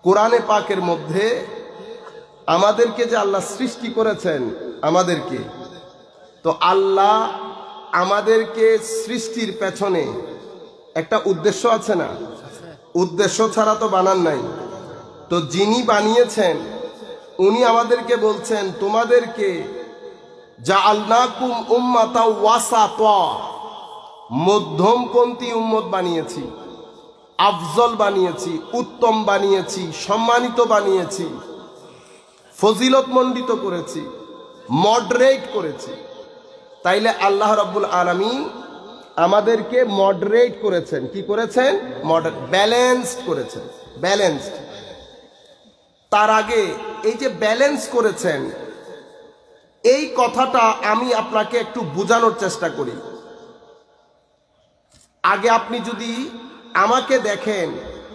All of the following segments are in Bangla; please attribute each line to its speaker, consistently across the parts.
Speaker 1: কোরআনে পাকের মধ্যে আমাদেরকে যে আল্লাহ সৃষ্টি করেছেন আমাদেরকে, তো আল্লাহ আমাদেরকে সৃষ্টির পেছনে একটা উদ্দেশ্য আছে না? উদ্দেশ্য ছাড়া তো বানান নাই। তো যিনি বানিয়েছেন উনি আমাদেরকে বলছেন তোমাদেরকে জাআলনাকুম উম্মাতাও ওয়াসাতা, মধ্যমপন্থী উম্মত বানিয়েছি, আফজল বানিয়েছি, উত্তম বানিয়েছি, সম্মানিত বানিয়েছি, ফজিলতমণ্ডিত করেছি, মডারেট করেছি। তাইলে আল্লাহ রাব্বুল আলামিন আমাদেরকে মডারেট করেছেন। কি করেছেন? ব্যালেন্সড করেছেন। ব্যালেন্সড। তার আগে এই যে ব্যালেন্স করেছেন, এই কথাটা আমি আপনাকে একটু বোঝানোর চেষ্টা করি। আগে আপনি যদি আমাকে দেখেন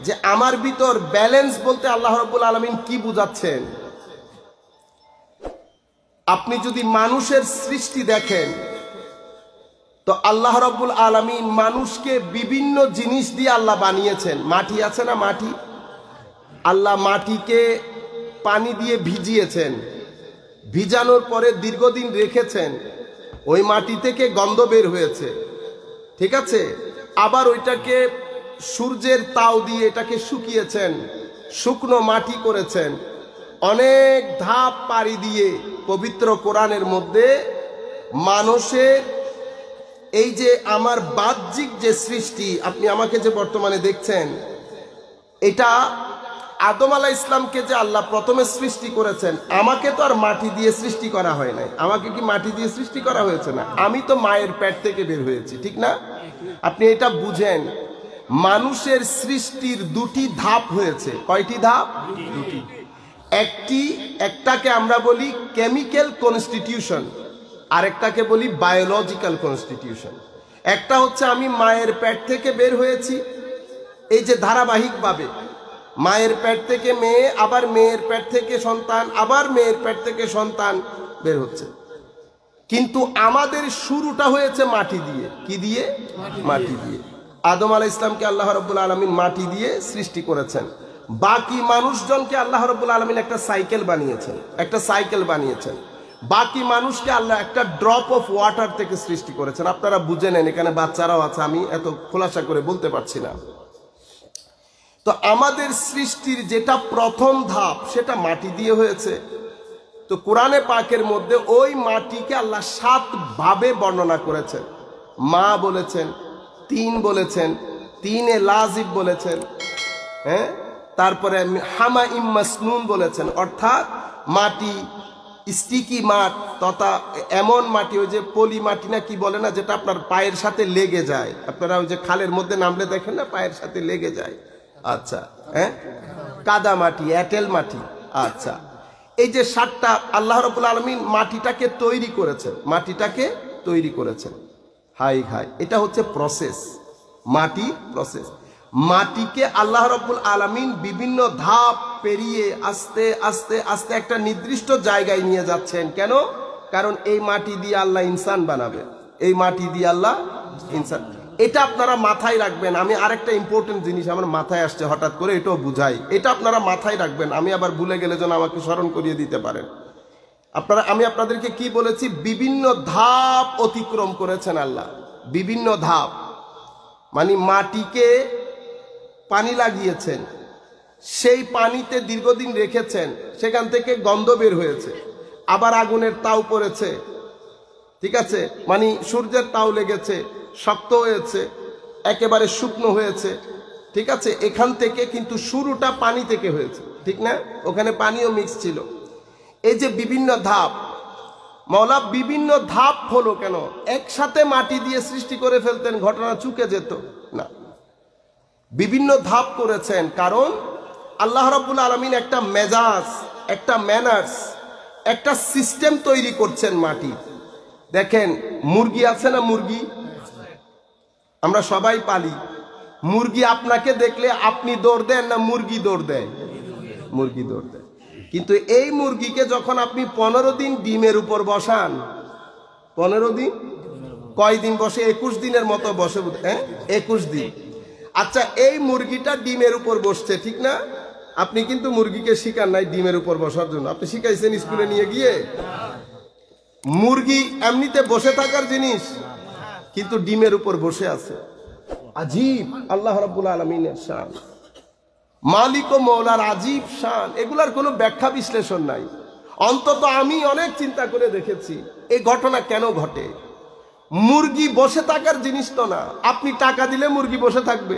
Speaker 1: যে আমার ভিতর ব্যালেন্স বলতে আল্লাহ রাব্বুল আলামিন কি বুঝাচ্ছেন। আপনি যদি মানুষের সৃষ্টি দেখেন, তো আল্লাহ রাব্বুল আলামিন মানুষকে বিভিন্ন জিনিস দিয়ে আল্লাহ বানিয়েছেন। মাটি আছে না? মাটি, আল্লাহ মাটিকে পানি দিয়ে ভিজিয়েছেন, ভিজানোর পরে দীর্ঘদিন রেখেছেন, ওই মাটি থেকে গন্ধ বের হয়েছে, ঠিক আছে। আবার ওইটাকে সূর্যের তাও দিয়ে এটাকে শুকিয়েছেন, শুকনো মাটি করেছেন। অনেক ধাপ পাড়ি দিয়ে পবিত্র কোরআনের মধ্যে মানুষের এই যে আমার বাহ্যিক যে সৃষ্টি, আপনি আমাকে যে বর্তমানে দেখছেন, এটা আদম আলাইহিস সালামকে যে আল্লাহ প্রথমে সৃষ্টি করেছেন, আমাকে তো আর মাটি দিয়ে সৃষ্টি করা হয় নাই। আমাকে কি মাটি দিয়ে সৃষ্টি করা হয়েছে? না, আমি তো মায়ের পেট থেকে বের হয়েছি, ঠিক না? আপনি এটা বুঝেন, মানুষের সৃষ্টির দুটি ধাপ হয়েছে। কয়টি ধাপ? দুটি। একটাকে আমরা বলি কেমিক্যাল কনস্টিটিউশন, আরেকটাকে বলি বায়োলজিক্যাল কনস্টিটিউশন। একটা হচ্ছে আমি মায়ের পেট থেকে বের হয়েছি, এই যে ধারাবাহিকভাবে মায়ের পেট থেকে মেয়ে, আবার মেয়ের পেট থেকে সন্তান, আবার মেয়ের পেট থেকে সন্তান বের হচ্ছে। কিন্তু আমাদের শুরুটা হয়েছে মাটি দিয়ে। কি দিয়ে? মাটি দিয়ে। আদম আলাইহিস সালামকে আল্লাহ রাব্বুল আলামিন মাটি দিয়ে সৃষ্টি করেছেন। বাকি মানুষজনকে আল্লাহ রাব্বুল আলামিন একটা সাইকেল বানিয়েছেন, একটা সাইকেল বানিয়েছেন। বাকি মানুষকে আল্লাহ একটা ড্রপ অফ ওয়াটার থেকে সৃষ্টি করেছেন। আপনারা বুঝে নেন, এখানে বাচ্চারাও আছে, আমি এত খোলাসা করে বলতে পারছি না। তো আমাদের সৃষ্টির যেটা প্রথম ধাপ, সেটা মাটি দিয়ে হয়েছে। তো কোরআনে পাকের মধ্যে ওই মাটিকে আল্লাহ 7 ভাবে বর্ণনা করেছেন। মা বলেছেন, 3 বলেছেন, 3 লাজিব বলেছেন, হ্যাঁ, তারপরে হামা ইম মাসনুন বলেছেন, অর্থাৎ মাটি স্টিকি মাঠ তথা এমন মাটি, ওই যে পলি মাটি না কি বলে না, যেটা আপনার পায়ের সাথে লেগে যায়। আপনারা ওই যে খালের মধ্যে নামলে দেখেন না, পায়ের সাথে লেগে যায়। আচ্ছা, হ্যাঁ, কাদা মাটি, এঁটেল মাটি। আচ্ছা, এই যে 7টা আল্লাহ রাব্বুল আলামিন মাটিটাকে তৈরি করেছেন, মাটিটাকে তৈরি করেছেন। হাই হাই, এটা হচ্ছে প্রসেস, মাটি প্রসেস। মাটিকে আল্লাহ রাব্বুল আলামিন বিভিন্ন ধাপ পেরিয়ে আস্তে আস্তে আস্তে একটা নির্দিষ্ট জায়গায় নিয়ে যাচ্ছেন। কেন? কারণ এই মাটি দিয়ে আল্লাহ ইনসান বানাবে, এই মাটি দিয়ে আল্লাহ ইনসান। এটা আপনারা মাথায় রাখবেন। আমি আরেকটা ইম্পর্টেন্ট জিনিস আমার মাথায় আসছে হঠাৎ করে, এটাও বুঝাই, এটা আপনারা মাথায় রাখবেন। আমি আবার ভুলে গেলে যেন আমাকে স্মরণ করিয়ে দিতে পারেন। আমি আপনাদেরকে কি বলেছি? বিভিন্ন ধাপ অতিক্রম করেছেন আল্লাহ, বিভিন্ন ধাপ। মানে মাটিকে পানি লাগিয়েছেন, সেই পানিতে দীর্ঘদিন রেখেছেন, সেখান থেকে গন্ধ বের হয়েছে। আবার আগুনের তাও পড়েছে, ঠিক আছে, মানে সূর্যের তাও লেগেছে, শক্ত হয়েছে, একেবারে শুকনো হয়েছে, ঠিক আছে। এখান থেকে কিন্তু শুরুটা পানি থেকে হয়েছে, ঠিক না? ওখানে পানিও মিক্স ছিল। এই যে বিভিন্ন ধাপ, মওলা বিভিন্ন ধাপ হলো কেন? একসাথে মাটি দিয়ে সৃষ্টি করে ফেলতেন, ঘটনা চুকে যেত না। বিভিন্ন ধাপ করেছেন, কারণ আল্লাহ রাব্বুল আলামিন একটা মেজাজ, একটা ম্যানার্স, একটা সিস্টেম তৈরি করছেন মাটি। দেখেন, মুরগি আছে না? মুরগি আমরা সবাই পালি। মুরগি আপনাকে দেখলে আপনি দৌড় দেন না মুরগি দৌড় দেয়? মুরগি দৌড় দেয়। কিন্তু এই মুরগিকে যখন আপনি 15 দিন ডিমের উপর বসান, 15 দিন, কয় দিন বসে? 21 দিনের মতো বসে, হ্যাঁ, 21 দিন। আচ্ছা, এই মুরগিটা ডিমের উপর বসছে, ঠিক না? আপনি কিন্তু মুরগিকে শিখান নাই ডিমের উপর বসার জন্য, আপনি শিখাইছেন স্কুলে নিয়ে গিয়ে। মুরগি এমনিতে বসে থাকার জিনিস, কিন্তু ডিমের উপর বসে আছে। আজীব আল্লাহ রাব্বুল আলামিনের শান, মালিক ও মওলার আজীব শান। এগুলার কোনো ব্যাখ্যা বিশ্লেষণ নাই। অন্তত আমি অনেক চিন্তা করে দেখেছি এই ঘটনা কেন ঘটে। মুরগি বসে থাকার জিনিস তো না। আপনি টাকা দিলে মুরগি বসে থাকবে,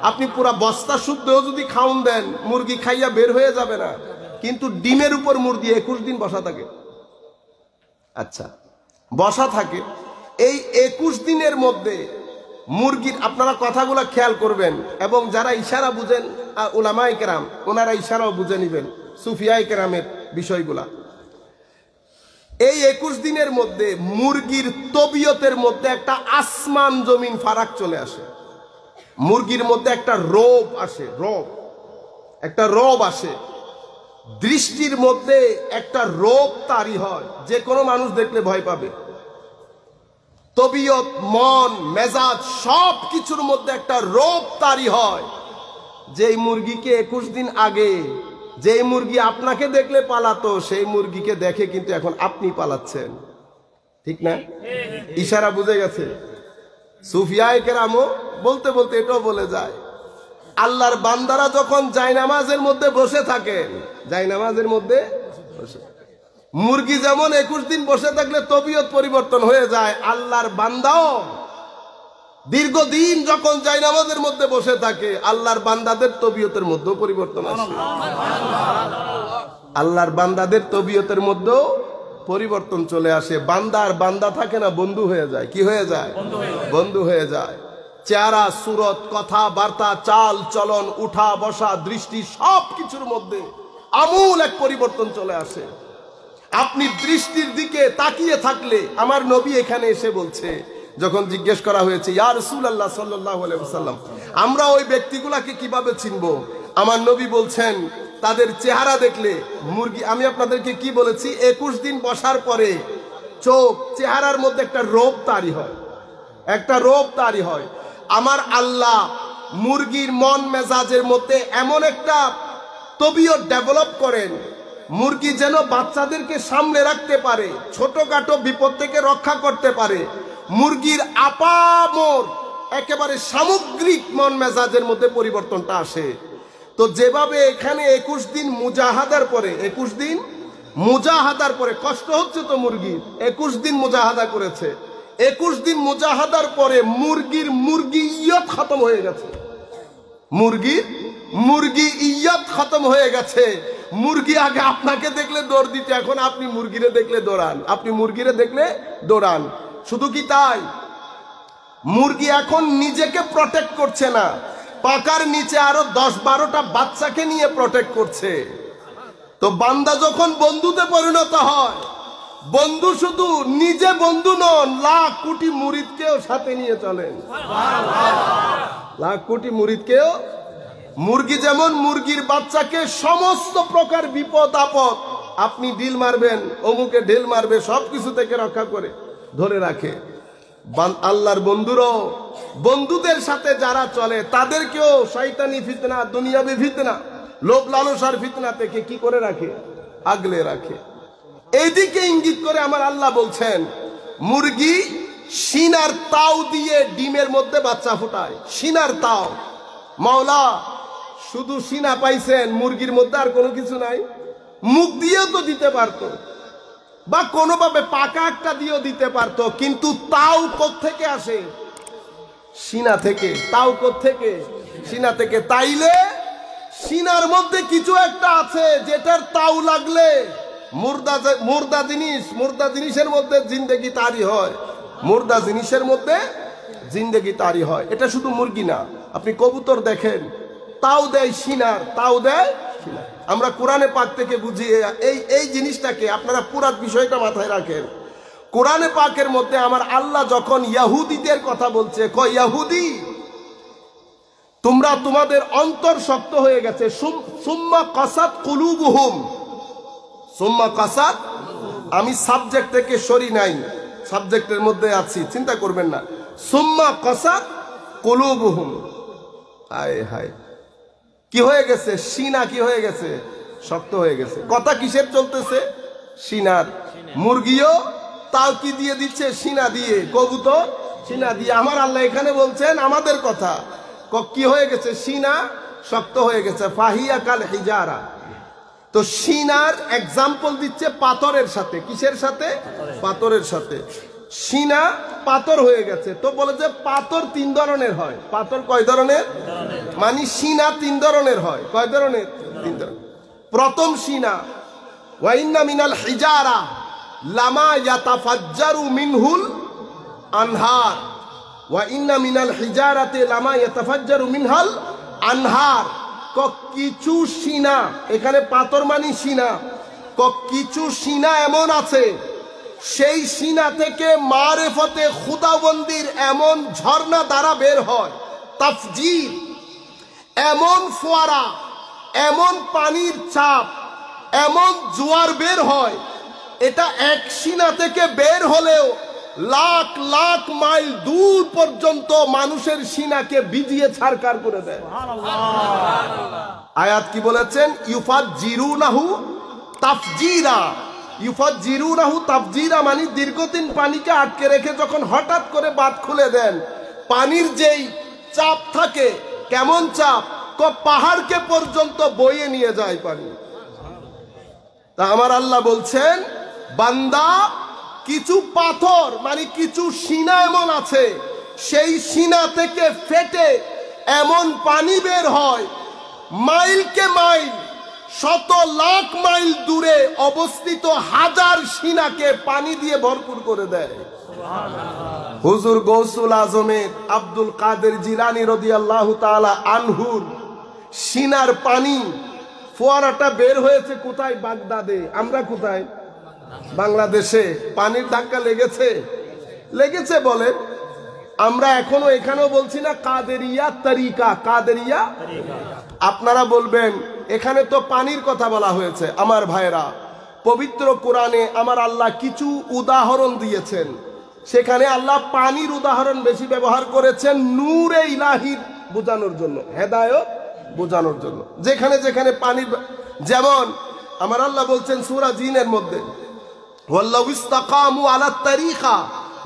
Speaker 1: আপনি পুরা বস্তা শুদ্ধও যদি খাওন দেন মুরগি খাইয়া বের হয়ে যাবে না। কিন্তু ডিমের উপর মুরগি 21 দিন বসা থাকে। আচ্ছা, বসা থাকে। এই 21 দিনের মধ্যে মুরগির, আপনারা কথাগুলো খেয়াল করবেন, এবং যারা ইশারা বুঝেন উলামায়ে কেরাম ওনারা ইশারাও বুঝে নিবেন, সুফিয়ায়ে কেরামের বিষয়গুলা। এই 21 দিনের মধ্যে মুরগির তবিয়তের মধ্যে একটা আসমান জমিন ফারাক চলে আসে। মুরগির মধ্যে একটা রোব আসে, একটা রোব আসে। দৃষ্টির মধ্যে একটা রোব তারি হয়, যে কোনো মানুষ দেখলে ভয় পাবে। তবিয়ত, মন, মেজাজ সব কিছুর মধ্যে একটা রোব তারি হয়। যেই মুরগিকে 21 দিন আগে যেই মুরগি আপনাকে দেখলে পালাতো, সেই মুরগিকে দেখে কিন্তু এখন আপনি পালাচ্ছেন, ঠিক না? ইশারা বুঝে গেছে। সুফিয়ায়ে কেরামও বলতে বলতে এটাও বলে যায়, আল্লাহর বান্দারা যখন জায়নামাজের মধ্যে বসে থাকেন, জায়নামাজের মধ্যে বসে, মুরগি যেমন 21 দিন বসে থাকলে তবিয়ত পরিবর্তন হয়ে যায়, আল্লাহর বান্দাও দীর্ঘদিন যখন জায়নামাজের মধ্যে বসে থাকে, আল্লাহর বান্দাদের তবিয়তের মধ্যেও পরিবর্তন আসে। আল্লাহর বান্দাদের তবিয়তের মধ্যেও পরিবর্তন চলে আসে। বান্দা আর বান্দা থাকে না, বন্ধু হয়ে যায়। কি হয়ে যায়? বন্ধু হয়ে যায়। চেহারা, সুরত, কথা বার্তা, চাল চলন, উঠা বসা, দৃষ্টি সব কিছুর মধ্যে আমূল এক পরিবর্তন চলে আসে। আপনি দৃষ্টির দিকে তাকিয়ে থাকলে, আমার নবী এখানে এসে বলছে, যখন জিজ্ঞেস করা হয়েছে ইয়া রাসূলুল্লাহ সাল্লাল্লাহু আলাইহি ওয়াসাল্লাম, আমরা ওই ব্যক্তিগুলাকে কিভাবে চিনবো? আমার নবী বলছেন, তাদের চেহারা দেখলে মুরগি, আমি আপনাদেরকে কি বলেছি, 21 দিন বসার পরে চোখ, চেহারার মধ্যে একটা রোব তারি হয়, একটা রোব তারি হয়। আমার আল্লাহ মুরগির মন মেজাজের মধ্যে এমন একটা তবিয়ত ডেভেলপ করেন, মুরগি যেন বাচ্চাদেরকে সামনে রাখতে পারে, ছোটখাটো বিপদ থেকে রক্ষা করতে পারে। মুরগির আপামর একেবারে সামগ্রিক মন মেজাজের মধ্যে পরিবর্তনটা আসে। তো যেভাবে এখানে 21 দিন মুজাহাদার পরে, 21 দিন মুজাহাদার পরে, কষ্ট হচ্ছে তো মুরগির, 21 দিন মুজাহাদা করেছে, 21 দিন মুজাহাদার পরে মুরগির মুরগিয়ত খতম হয়ে গেছে। মুরগি ইয়ত খতম হয়ে গেছে। মুরগি আগে আপনাকে দেখলে দৌড় দিতে, এখন আপনি মুরগিরে দেখলে দৌড়ান, আপনি মুরগিরে দেখলে দৌড়ান। শুধু কি তাই, মুরগি এখন নিজেকে প্রটেক্ট করছে না, পাকার নিচে আরো 10-12টা বাচ্চাকে নিয়ে প্রটেক্ট করছে। তো বান্দা যখন বন্ধুতে পরিণত হয়, বন্ধু শুধু নিজে বন্ধু নন, লাখ কোটি মুরিদকেও সাথে নিয়ে চলেন, লাখ কোটি মুরিদকেও। মুরগি যেমন মুরগির বাচ্চাকে সমস্ত প্রকার বিপদ আপদ, আপনি ঢিল মারবেন, অমুকে ঢিল মারবে, সবকিছু থেকে রক্ষা করে ধরে রাখে। আল্লাহর বন্ধুরও বন্ধুদের সাথে যারা চলে, তাদেরকেও শয়তানি ফিতনা, দুনিয়াবি ফিতনা, লোভ লালসার ফিতনা থেকে কি করে রাখে? আগলে রাখে। এইদিকে ইঙ্গিত করে আমার আল্লাহ বলছেন, মুরগি সিনার তাও দিয়ে ডিমের মধ্যে বাচ্চা ফোটায়। সিনার তাও, মাওলা শুধু সিনা পাইছেন, মুরগির মধ্যে আর কোনো কিছু নাই? মুখ দিয়েও তো দিতে পারতো, বা কোনোভাবে পাকা একটা দিয়েও দিতে পারতো, কিন্তু তাও কোত্থেকে আসে? সিনা থেকে। তাও কোত্থেকে? সিনা থেকে। তাইলে সিনার মধ্যে কিছু একটা আছে যেটার তাও লাগলে মুর্দা জিনিসের মধ্যে জিন্দেগি তারি হয়, মুর্দা জিনিসের মধ্যে জিন্দেগি তারি হয়। এটা শুধু মুরগি না, আপনি কবুতর দেখেন, তাও দেয় সিনার, তাও দেয় সিনার। আমরা কোরআনে পাক থেকে বুঝি এই জিনিসটাকে, আপনারা পুরো বিষয়টা মাথায় রাখেন। কোরআনে পাকের মধ্যে আমার আল্লাহ যখন ইহুদিদের কথা বলছে, কয় ইহুদি তোমরা, তোমাদের অন্তর শক্ত হয়ে গেছে, সুম্মা কাসাত কুলুবুহুম, সুম্মা কাসাত, আমি সাবজেক্ট থেকে সরি নাই, সাবজেক্টের মধ্যে আছি, চিন্তা করবেন না। সুম্মা কাসাত কুলুবুহুম, হায় হায়, কি হয়ে গেছে? সিনা কি হয়ে গেছে? শক্ত হয়ে গেছে। কথা কিসের চলতেছে? সিনার। মুরগিও তাও কি দিয়ে দিচ্ছে? সিনা দিয়ে। কবুতর সিনা দিয়ে। আমার আল্লাহ এখানে বলছেন আমাদের কথা, কি হয়ে গেছে? সিনা শক্ত হয়ে গেছে। ফাহিয়া কাল হিজারা। তো সিনার এক্সাম্পল দিচ্ছে পাথরের সাথে। কিসের সাথে? পাথরের সাথে। সিনা পাথর হয়ে গেছে। তো বলে যে পাথর 3 ধরনের হয়। পাথর কয় ধরনের? মানে সিনা 3 ধরনের হয়। কয় ধরনের? 3 ধরনের। প্রথম সিনা, ওয়া ইন্না মিনাল হিজারা লামা ইয়াতাফাজ্জারু মিনহুল আনহার। ওয়া ইন্না মিনাল হিজারাতে লামা ইয়াতাফাজ্জারু মিনহাল আনহার। কিছু সিনা, এখানে পাথর মানি সিনা, কিছু সিনা এমন আছে সেই সিনা থেকে মারেফতে খুদাবন্দির এমন ঝর্ণা দ্বারা বের হয়, তাফজির, এমন ফোয়ারা, এমন পানির চাপ, এমন জোয়ার বের হয়, এটা এক সিনা থেকে বের হলেও লাখ লাখ মাইল দূর পর্যন্ত মানুষের সিনাকে ভিজিয়ে ছারকার করে দেয়। আয়াত কি বলেছেন? ইউফাজ্জিরুনাহু তাফজিরা। ইউফাজ্জিরুনাহু তাফজিরা মানে দীর্ঘদিন পানিকে আটকে রেখে যখন হঠাৎ করে বাঁধ খুলে দেন, পানির যেই চাপ থাকে, কেমন চাপ, পাহাড়কে পর্যন্ত বয়ে নিয়ে যায় পানি। তা আমার আল্লাহ বলছেন, বান্দা কিছু পাথর মানে কিছু সিনা এমন আছে সেই সিনা থেকে ফেটে এমন পানি বের হয়, মাইলকে মাইল, শত লাখ মাইল দূরে অবস্থিত হাজার সিনাকে পানি দিয়ে ভরপুর করে দেয়। হুজুর গৌসুল আজমের আব্দুল কাদের জিলানী রাদিয়াল্লাহু তাআলা আনহুর সিনার পানি ফোয়ারাটা বের হয়েছে কোথায়? বাগদাদে। আমরা কোথায়? বাংলাদেশে। পানির ধাক্কা লেগেছে? লেগেছে বলে। আমরা এখনো এখানেও বলছি না কাদেরিয়া তরিকা, কাদেরিয়া। আপনারা বলবেন এখানে তো পানির কথা বলা হয়েছে। আমার ভাইরা, পবিত্র কোরআনে আমার আল্লাহ কিছু উদাহরণ দিয়েছেন, সেখানে আল্লাহ পানির উদাহরণ বেশি ব্যবহার করেছেন নূরে ইলাহির বোঝানোর জন্য, হেদায়েত বোঝানোর জন্য। যেখানে যেখানে পানির, যেমন আমার আল্লাহ বলছেন সূরা জিনের মধ্যে, ওয়াল্লাহু ইসতাকামু আলাত তারিকা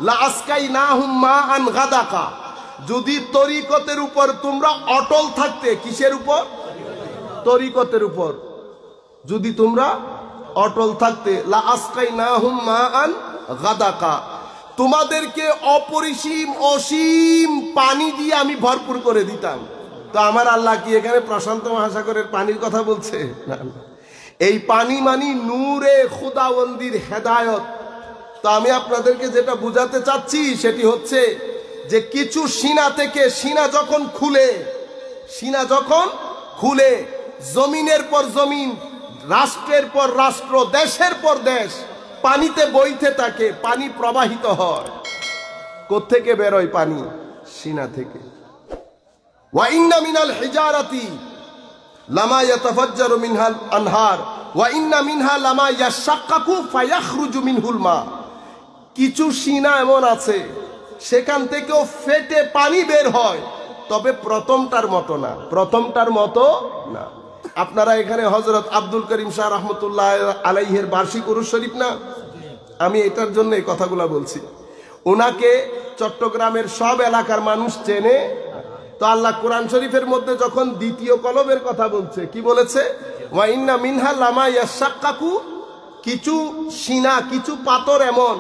Speaker 1: লাআসকাইনাহুম মাআন গাদাকা। যদি তরিকতের উপর তোমরা অটল থাকতে, কিসের উপর? তরিকতের উপর যদি তোমরা অটল থাকতে, লাআসকাইনাহুম মাআন গাদাকা, তোমাদেরকে অপরিসীম অসীম পানি দিয়ে আমি ভরপুর করে দিতাম। তো আমার আল্লাহ কি এখানে প্রশান্ত মহাসাগরের পানির কথা বলছে? না, এই পানি মানি নূরে খুদাবন্দির হেদায়ত। তো আমি আপনাদেরকে যেটা বুঝাতে চাচ্ছি সেটি হচ্ছে যে কিছু সিনা থেকে, সিনা যখন খুলে জমিনের পর জমিন, রাষ্ট্রের পর রাষ্ট্র, দেশের পর দেশ পানিতে বইতে থাকে, পানি প্রবাহিত হয়। কোত্থেকে বেরোয় পানি? সিনা থেকে। ওয়া ইন্না মিনাল হিজারাতি লামা ইয়াতাফাজ্জারু মিনহাল আনহার ওয়া ইন্না মিনহা লামা ইয়াশাক্কাকু ফায়াখরুজু মিনহুল মা। কিছু সিনা এমন আছে সেখান থেকেও ফেটে পানি বের হয়, তবে প্রথমটার মতো না, প্রথমটার মতো না। আপনারা এখানে হযরত আব্দুল করিম শাহ রহমতুল্লাহ আলাইহির বার্ষিক উরুস শরীফ না? আমি এটার জন্য এই কথাগুলো বলছি। ওনাকে চট্টগ্রামের সব এলাকার মানুষ চেনে। তো আল্লাহ কোরআন শরীফের মধ্যে যখন দ্বিতীয় কলবের কথা বলছে, কি বলেছে? ওয়া ইন্না মিনহা লামা ইয়াশাক্কাকু, কিছু সিনা, কিছু পাথর এমন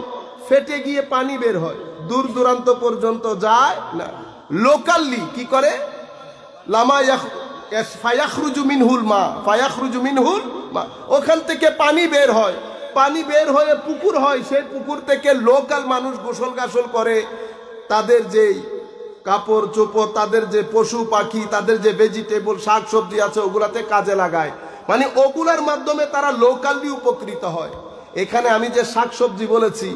Speaker 1: ফেটে গিয়ে পানি বের হয়, দূর দূরান্ত পর্যন্ত যায় না। লোকালি কি করে? লামা ফায়াখরুজু মিনহুল মা, ফায়াখরুজু মিনহুল মা, ওখান থেকে পানি বের হয়, পানি বের হয়ে পুকুর হয়, সেই পুকুর থেকে লোকাল মানুষ গোসল গাসল করে, তাদের যেই কাপড় চোপড়, তাদের যে পশু পাখি, তাদের যে ভেজিটেবল শাক সবজি আছে ওগুলাতে কাজে লাগায়, মানে ওগুলার মাধ্যমে তারা লোকালি উপকৃত হয়। এখানে আমি যে শাক সবজি বলেছি,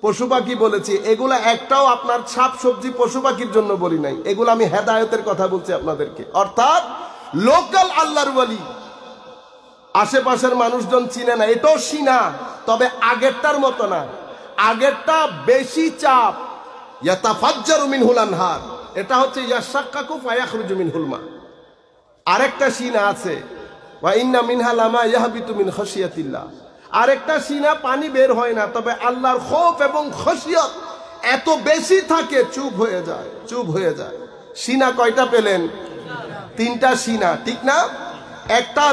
Speaker 1: পশু পাখি বলেছি, এগুলা একটাও আপনার শাক সবজি পশু পাখির জন্য বলি নাই, এগুলো আমি হেদায়েতের কথা বলছি আপনাদেরকে। অর্থাৎ লোকাল আল্লাহর ওয়ালি, আশেপাশের মানুষজন চিনে না, এটাও সিনা, তবে আগেরটার মতো না, আগেরটা বেশি চাপ। ইয়াতাফাজ্জারু মিনহুল আনহার, এটা হচ্ছে ইয়াশাক্কাকু ফায়াখরুজু মিনহুল মা। আরেকটা সিনা আছে, ওয়া ইন্না মিনহা লামা ইয়াহবিতু মিন খাশিয়াতিল্লাহ, আরেকটা সিনা পানি বের হয় না, তবে আল্লাহর খৌফ এবং খশিয়ত এত বেশি থাকে চুপ হয়ে যায়, চুপ হয়ে যায়। সিনা কয়টা পেলেন? তিনটা সিনা, ঠিক না? একটা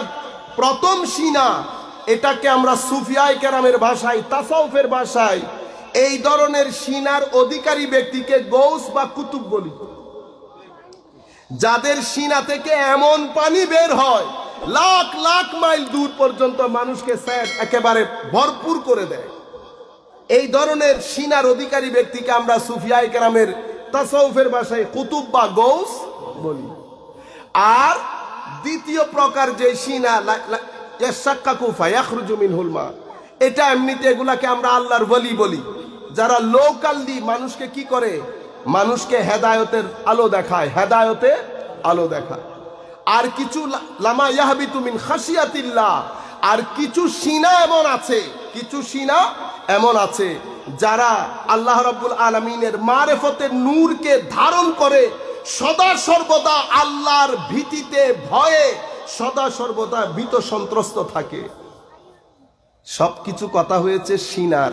Speaker 1: প্রথম সিনা, এটাকে আমরা সুফিয়ায়ে কেরামের ভাষায়, তাসাউফের ভাষায় এই ধরনের সিনার অধিকারী ব্যক্তিকে গৌস বা কুতুব বলি, যাদের সিনা থেকে এমন পানি বের হয় লাখ লাখ মাইল দূর পর্যন্ত মানুষকে একেবারে ভরপুর করে দেয়। এই ধরনের সিনার অধিকারী ব্যক্তিকে আমরা সুফিয়ায়ে কেরামের তাসাউফের ভাষায় কুতুব বা গৌস বলি। আর দ্বিতীয় প্রকার যে সিনা, ইয়াশাক্কাকু ফায়াখরুজু মিনহুল মা, এটা এমনিতে এগুলাকে আমরা আল্লাহর ওয়ালি বলি, যারা লোকালি মানুষকে কি করে, মানুষকে হেদায়েতের আলো দেখায়, হেদায়েতের আলো দেখায়। আর কিছু লামা ইয়াহবিতু মিন খাশিয়াতিল্লাহ, আর কিছু সিনা এমন আছে, কিছু সিনা এমন আছে যারা আল্লাহ রাব্বুল আলামিনের মারিফতের নূরকে ধারণ করে সদা সর্বদা আল্লাহর ভীতিতে ভয়ে সদা সর্বদা ভীত সন্ত্রস্ত থাকে। সবকিছু কথা হয়েছে সিনার।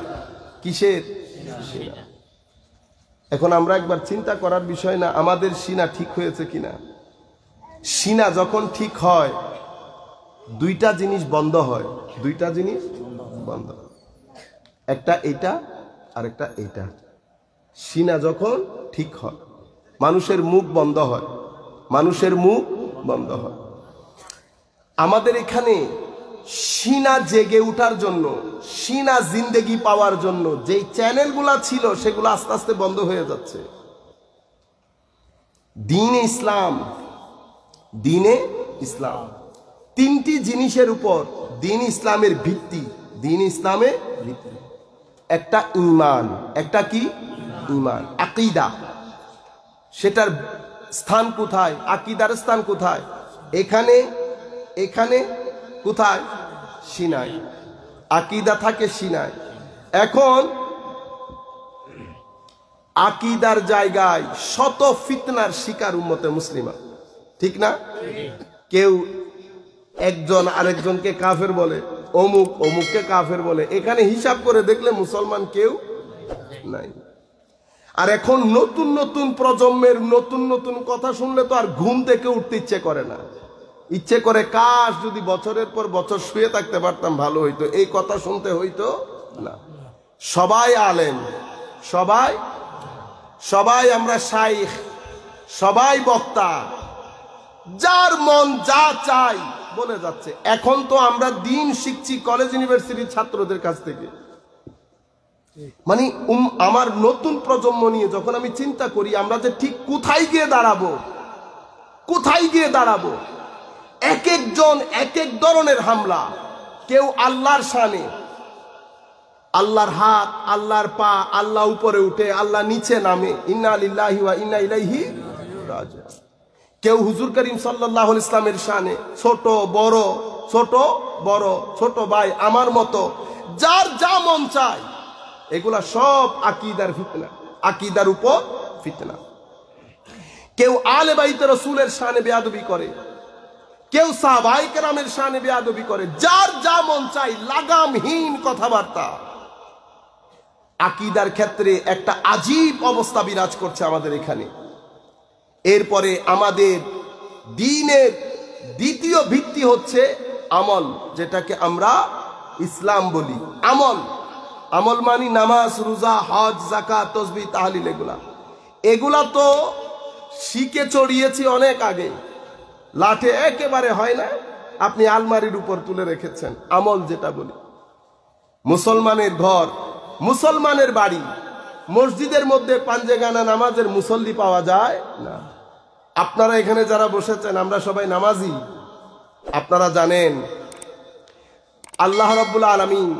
Speaker 1: কিসের? সিনা। এখন আমরা একবার চিন্তা করার বিষয় না, আমাদের সিনা ঠিক হয়েছে কিনা? সিনা যখন ঠিক হয় দুইটা জিনিস বন্ধ হয়, দুইটা জিনিস বন্ধ, একটা এটা আর একটা এটা। সিনা যখন ঠিক হয় মানুষের মুখ বন্ধ হয়, মানুষের মুখ বন্ধ হয়। আমাদের এখানে সিনা জেগে উঠার জন্য, সিনা জিন্দেগি পাওয়ার জন্য যেই চ্যানেলগুলা ছিল সেগুলো আস্তে আস্তে বন্ধ হয়ে যাচ্ছে। দ্বীনে ইসলাম, দ্বীনে ইসলাম, তিনটি জিনিসের উপর দ্বীন ইসলামের ভিত্তি, দ্বীন ইসলামের ভিত্তি। একটা ঈমান, একটা কি? ঈমান, আকীদা। সেটার স্থান কোথায়? আকীদার স্থান কোথায়? এখানে, এখানে কোথায়? সিনায়। আকীদা থাকে সিনায়। এখন আকীদার জায়গায় শত ফিতনার শিকার উম্মতে মুসলিমা, ঠিক না? কেউ একজন আরেকজনকে কাফের বলে, অমুক অমুককে কাফের বলে, এখানে হিসাব করে দেখলে মুসলমান কেউ নাই। আর এখন নতুন নতুন প্রজন্মের নতুন নতুন কথা শুনলে তো আর ঘুম থেকে উঠতে ইচ্ছে করে না, ইচ্ছে করে কাশ যদি বছরের পর বছর শুয়ে থাকতে পারতাম ভালো হইতো, এই কথা শুনতে হইতো না। সবাই আলেম, সবাই সবাই আমরা শাইখ, সবাই বক্তা, যার মন যা চাই বলে যাচ্ছে। এখন তো আমরা দিন শিখছি কলেজ ইউনিভার্সিটির ছাত্রদের কাছ থেকে। মানে আমার নতুন প্রজন্ম নিয়ে যখন আমি চিন্তা করি আমরা যে ঠিক কোথায় গিয়ে দাঁড়াবো, কোথায় গিয়ে দাঁড়াবো। এক একজন এক এক ধরনের হামলা। কেউ আল্লাহর শানে, আল্লাহর হাত, আল্লাহর পা, আল্লাহ উপরে উঠে আল্লাহ নিচে নামে, ইন্না লিল্লাহি ওয়া ইন্না ইলাইহি রাজিউন। কেউ হুজুর করিম সাল্লাল্লাহু আলাইহি ইসলামের শানে, ছোট বড়, ছোট বড়, ছোট ভাই আমার মতো, যার যা মন চায়, এগুলা সব আকীদার ফিতনা, আকীদার উপর ফিতনা। কেউ আলে বাইতে রাসূলের শানে বেয়াদবি করে, কেউ সাহাবায়ে কেরামের শানে বেয়াদবি করে, যার যা মন চায় লাগামহীন কথাবার্তা। আকীদার ক্ষেত্রে একটা আজীব অবস্থা বিরাজ করছে আমাদের এখানে। এরপরে আমাদের দ্বীনের দ্বিতীয় ভিত্তি হচ্ছে আমল, যেটাকে আমরা ইসলাম বলি। আমল, আমল মানি নামাজ, রোজা, হজ, যাকাত, তাসবিহ, তাহলিল, এগুলা। এগুলা তো শিখে চড়িয়েছি অনেক আগে, লাঠে একেবারে হয় না, আপনি আলমারির উপর তুলে রেখেছেন। আমল যেটা বলি, মুসলমানের ঘর, মুসলমানের বাড়ি, মসজিদের মধ্যে পাঞ্জেগানা নামাজের মুসল্লি পাওয়া যায় না। আপনারা এখানে যারা বসেছেন আমরা সবাই নামাজি। আপনারা জানেন আল্লাহ রাব্বুল আলামিন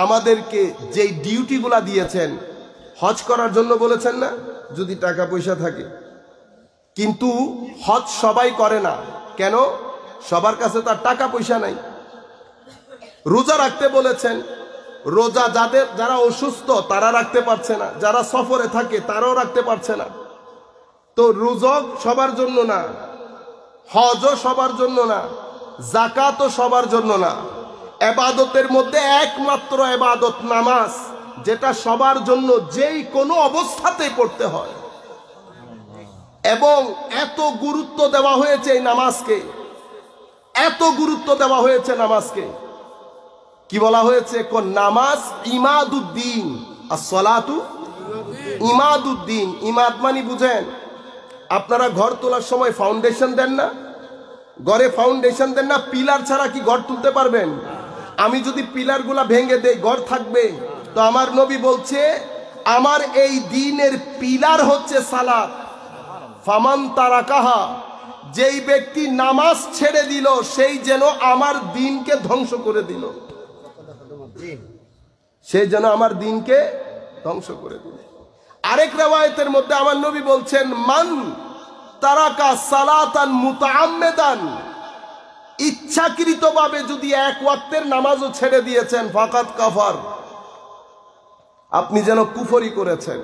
Speaker 1: আমাদেরকে যেই ডিউটিগুলা দিয়েছেন, হজ করার জন্য বলেছেন না, যদি টাকা পয়সা থাকে। কিন্তু হজ সবাই করে না, কেন? সবার কাছে তার টাকা পয়সা নাই। রোজা রাখতে বলেছেন, রোজা যারা অসুস্থ তারা রাখতে পারছে না, যারা সফরে থাকে তারাও রাখতে পারছে না। তো রোজা সবার জন্য না, হজও সবার জন্য না, যাকাতও সবার জন্য না। ইবাদতের মধ্যে একমাত্র ইবাদত নামাজ, যেটা সবার জন্য যেই কোনো অবস্থাতেই পড়তে হয়। এবং এত গুরুত্ব দেওয়া হয়েছে এই নামাজকে, এত গুরুত্ব দেওয়া হয়েছে নামাজকে। কি বলা হয়েছে? কোন নামাজ ইমাদুদ্দিন, আসসালাতু ইমাদুদ্দিন। ইমাদ মানে বুঝেন? আপনারা ঘর তোলার সময় ফাউন্ডেশন দেন না? ঘরে ফাউন্ডেশন দেন না? পিলার ছাড়া কি ঘর তুলতে পারবেন? আমি যদি পিলারগুলা ভেঙে দেই, ঘর থাকবে? তো আমার নবী বলছে, আমার এই দ্বীনের পিলার হচ্ছে সালাত। ফামান তারাকাহা, যেই ব্যক্তি নামাজ ছেড়ে দিল, সেই যেন আমার দ্বীনকে ধ্বংস করে দিল, সেই যেন আমার দ্বীনকে ধ্বংস করে দিল। আরেক riwayতের মধ্যে আমার নবী বলছেন, মান তারাকা সালাতান মুতাআম্মিদান, ইচ্ছাকৃতভাবে যদি এক ওয়াক্তের নামাজও ছেড়ে দিয়েছেন, ফাকাত কাফার, আপনি যেন কুফরি করেছেন।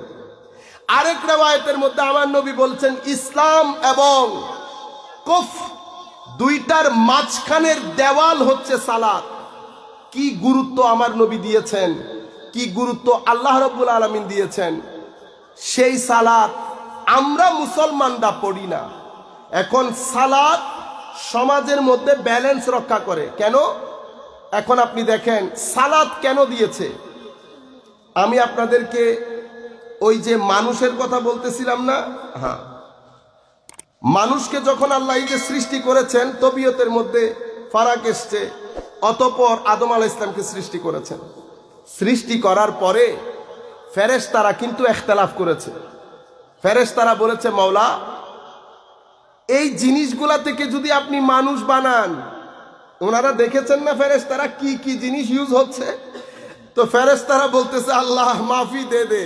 Speaker 1: আরেক riwayতের মধ্যে আমার নবী বলছেন, ইসলাম এবং কুফর দুইটার মাঝখানের দেওয়াল হচ্ছে সালাত। কি গুরুত্ব আমার নবী দিয়েছেন, কি গুরুত্ব আল্লাহ রাব্বুল আলামিন দিয়েছেন। সেই সালাত আমরা মুসলমানরা পড়ি না। এখন সালাত সমাজের মধ্যে ব্যালেন্স রক্ষা করে। কেন? এখন আপনি দেখেন সালাত কেন দিয়েছে। আমি আপনাদেরকে ওই যে মানুষের কথা বলতেছিলাম না, হ্যাঁ, মানুষকে যখন আল্লাহ এই যে সৃষ্টি করেছেন, তবিয়তের মধ্যে ফারাক এসছে, অতঃপর আদম আলাইহিস সালামকে সৃষ্টি করেছেন। সৃষ্টি করার পরে ফেরেশতারা কিন্তু ইখতিলাফ করেছে। ফেরেশতারা বলেছে, মাওলা, এই জিনিসগুলা থেকে যদি আপনি মানুষ বানান, ওনারা দেখেছেন না ফেরেশতারা কি কি জিনিস ইউজ হচ্ছে। তো ফেরেশতারা বলতেছে, আল্লাহ মাফি দে দে,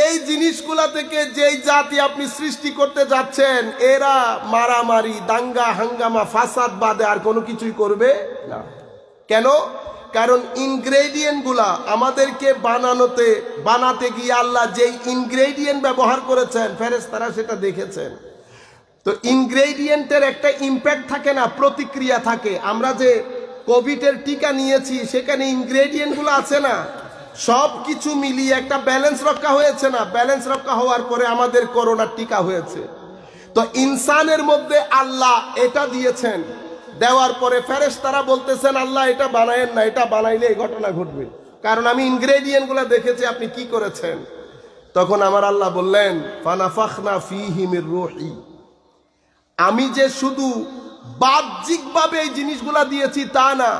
Speaker 1: এই জিনিসগুলা থেকে যেই জাতি আপনি সৃষ্টি করতে যাচ্ছেন, এরা মারামারি, দাঙ্গা হাঙ্গামা, ফাসাদ বাদে আর কোনো কিছুই করবে না। কেন? কারণ ইনগ্রেডিয়েন্ট গুলা আমাদেরকে বানাতে গিয়ে আল্লাহ যেই ইনগ্রেডিয়েন্ট ব্যবহার করেছেন, ফেরেশতারা সেটা দেখেছেন। তো ইনগ্রেডিয়েন্টের একটা ইম্প্যাক্ট থাকে না, প্রতিক্রিয়া থাকে। আমরা যে কোভিডের টিকা নিয়েছি, সেখানে ইনগ্রেডিয়েন্ট গুলো আছে না, সব কিছু মিলিয়ে একটা ব্যালেন্স রক্ষা হয়েছে না। ব্যালেন্স রক্ষা হওয়ার পরে আমাদের করোনার টিকা হয়েছে। তো ইনসানের মধ্যে আল্লাহ এটা দিয়েছেন, দেওয়ার পরে ফেরেশতারা বলতেছেন, আল্লাহ এটা বানায়েন না, এটা বানাইলে এই ঘটনা ঘটবে, কারণ আমি ইনগ্রেডিয়েন্ট গুলা দেখেছি আপনি কি করেছেন। তখন আমার আল্লাহ বললেন, ফানাফাখনা ফীহি মির রূহি, আমি যে শুধু বাহ্যিকভাবে এই জিনিসগুলা দিয়েছি তা না,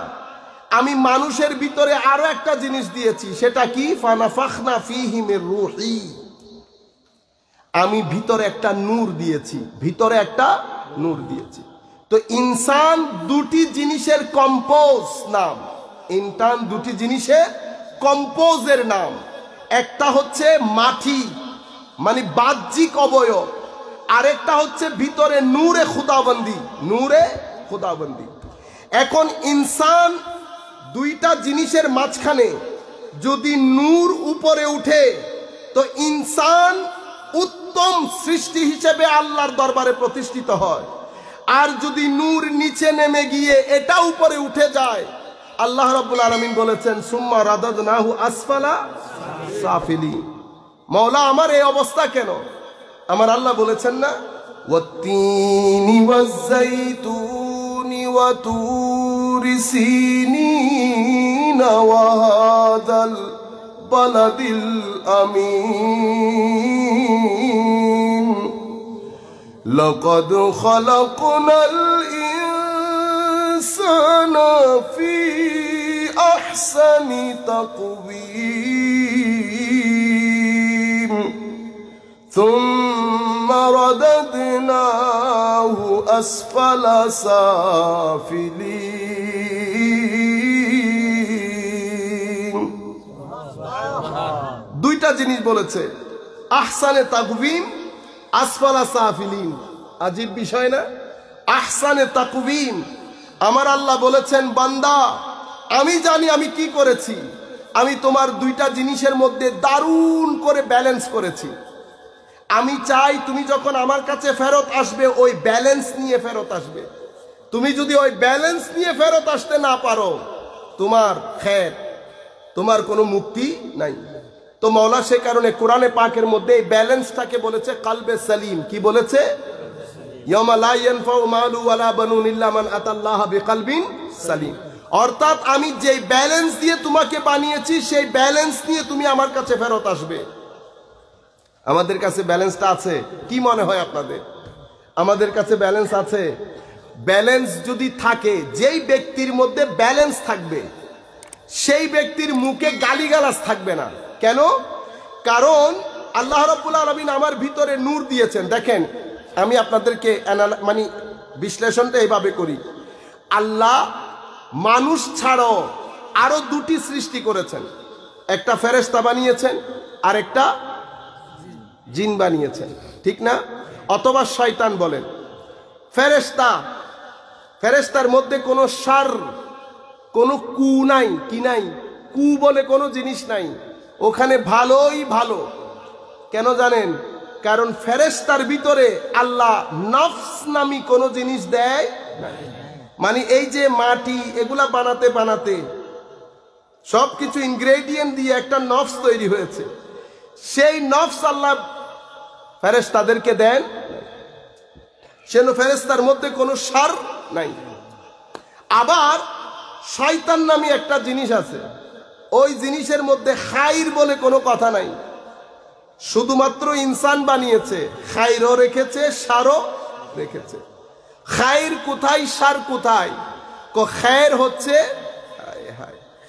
Speaker 1: আমি মানুষের ভিতরে আরো একটা জিনিস দিয়েছি। সেটা কি? ফানাফাখনা ফীহি মির রূহি, আমি ভিতরে একটা নূর দিয়েছি, ভিতরে একটা নূর দিয়েছি। তো ইনসান দুটি জিনিসের কম্পোজ নাম, ইনসান দুটি জিনিসের কম্পোজের নাম। একটা হচ্ছে মাটি, মানে বাহ্যিক অবয়ব, আরেকটা হচ্ছে ভিতরে নূরে খুদাবন্দি, নূরে খুদাবন্দি। এখন ইনসান দুইটা জিনিসের মাঝখানে যদি নূর উপরে উঠে, তো ইনসান উত্তম সৃষ্টি হিসেবে আল্লাহর দরবারে প্রতিষ্ঠিত হয়। আর যদি নূর নিচে নেমে গিয়ে এটা উপরে উঠে যায়, আল্লাহ রাব্বুল আলামিন বলেছেন, সুম্মা রাদাদনাহু আসফালা সাফিলিন। মাওলা, আমার এই অবস্থা কেন? আমার আল্লাহ বলেছেন না, ওয়াত্তিনি ওয়াজ্জাইতুনি ওয়া তুরি সিনিনা ওয়া হাদাল বালাদিল আমিন লাকাদ খালাকনাল ইনসানা ফি আহসানি তাকওয়িম সুম্মা রাদাদনাহু আসফালা সাফিলিন। দুইটা জিনিস বলেছে, আহসানে তাকওয়িম, আসফালা সাফিলিন। আজীব বিষয় না? আহসানে তাকওয়িম, আমার আল্লাহ বলেছেন, বান্দা, আমি জানি আমি কি করেছি। আমি তোমার দুইটা জিনিসের মধ্যে দারুণ করে ব্যালেন্স করেছি। আমি চাই তুমি যখন আমার কাছে ফেরত আসবে ওই ব্যালেন্স নিয়ে ফেরত আসবে। তুমি যদি ওই ব্যালেন্স নিয়ে ফেরত আসতে না পারো, তোমার খের, তোমার কোনো মুক্তি নাই। তো মাওলা সে কারণে কোরআনে পাকের মধ্যে এই ব্যালেন্সটাকে বলেছে কালবে সালিম। কি বলেছে? ইয়াউমা লা ইয়ানফাউ মালু ওয়ালা বানুন ইল্লা মান আতাল্লাহা বিকলবিন সালিম। অর্থাৎ আমি যেই ব্যালেন্স দিয়ে তোমাকে বানিয়েছি সেই ব্যালেন্স নিয়ে তুমি আমার কাছে ফেরত আসবে। আমাদের কাছে ব্যালেন্সটা আছে? কি মনে হয় আপনাদের? আমাদের কাছে ব্যালেন্স আছে? ব্যালেন্স যদি থাকে, যেই ব্যক্তির মধ্যে ব্যালেন্স থাকবে সেই ব্যক্তির মুখে গালিগালাজ থাকবে না। কেন? কারণ আল্লাহ রাব্বুল আলামিন আমার ভিতরে নূর দিয়েছেন। দেখেন, আমি আপনাদেরকে মানে বিশ্লেষণটা এইভাবে করি। আল্লাহ মানুষ ছাড়াও আরো দুটি সৃষ্টি করেছেন। একটা ফেরেশতা বানিয়েছেন আর একটা জিন বানিয়েছেন, ঠিক না? অথবা শয়তান বলেন। ফেরেশতার মধ্যে কোনো শার, কোনো কু নাই। কি নাই? কু বলে কোনো জিনিস নাই। ওখানে ভালোই ভালো। কেন জানেন? কারণ ফেরেশতার ভিতরে আল্লাহ নফস নামি কোনো জিনিস দেয় না। মানে এই যে মাটি এগুলা বানাতে বানাতে সবকিছু ইনগ্রেডিয়েন্ট দিয়ে একটা নফস তৈরি হয়েছে, সেই নফস আল্লাহ ফেরেশতাদেরকে দেন। সেন ফেরেশতার মধ্যে কোনো সার নাই। আবার শয়তান নামে একটা জিনিস আছে, ওই জিনিসের মধ্যে খাইর বলে কোনো কথা নাই। শুধুমাত্র ইনসান বানিয়েছে, খাইরও রেখেছে, সারও রেখেছে। খাইর কোথায়, সার কোথায়? খায়ের হচ্ছে,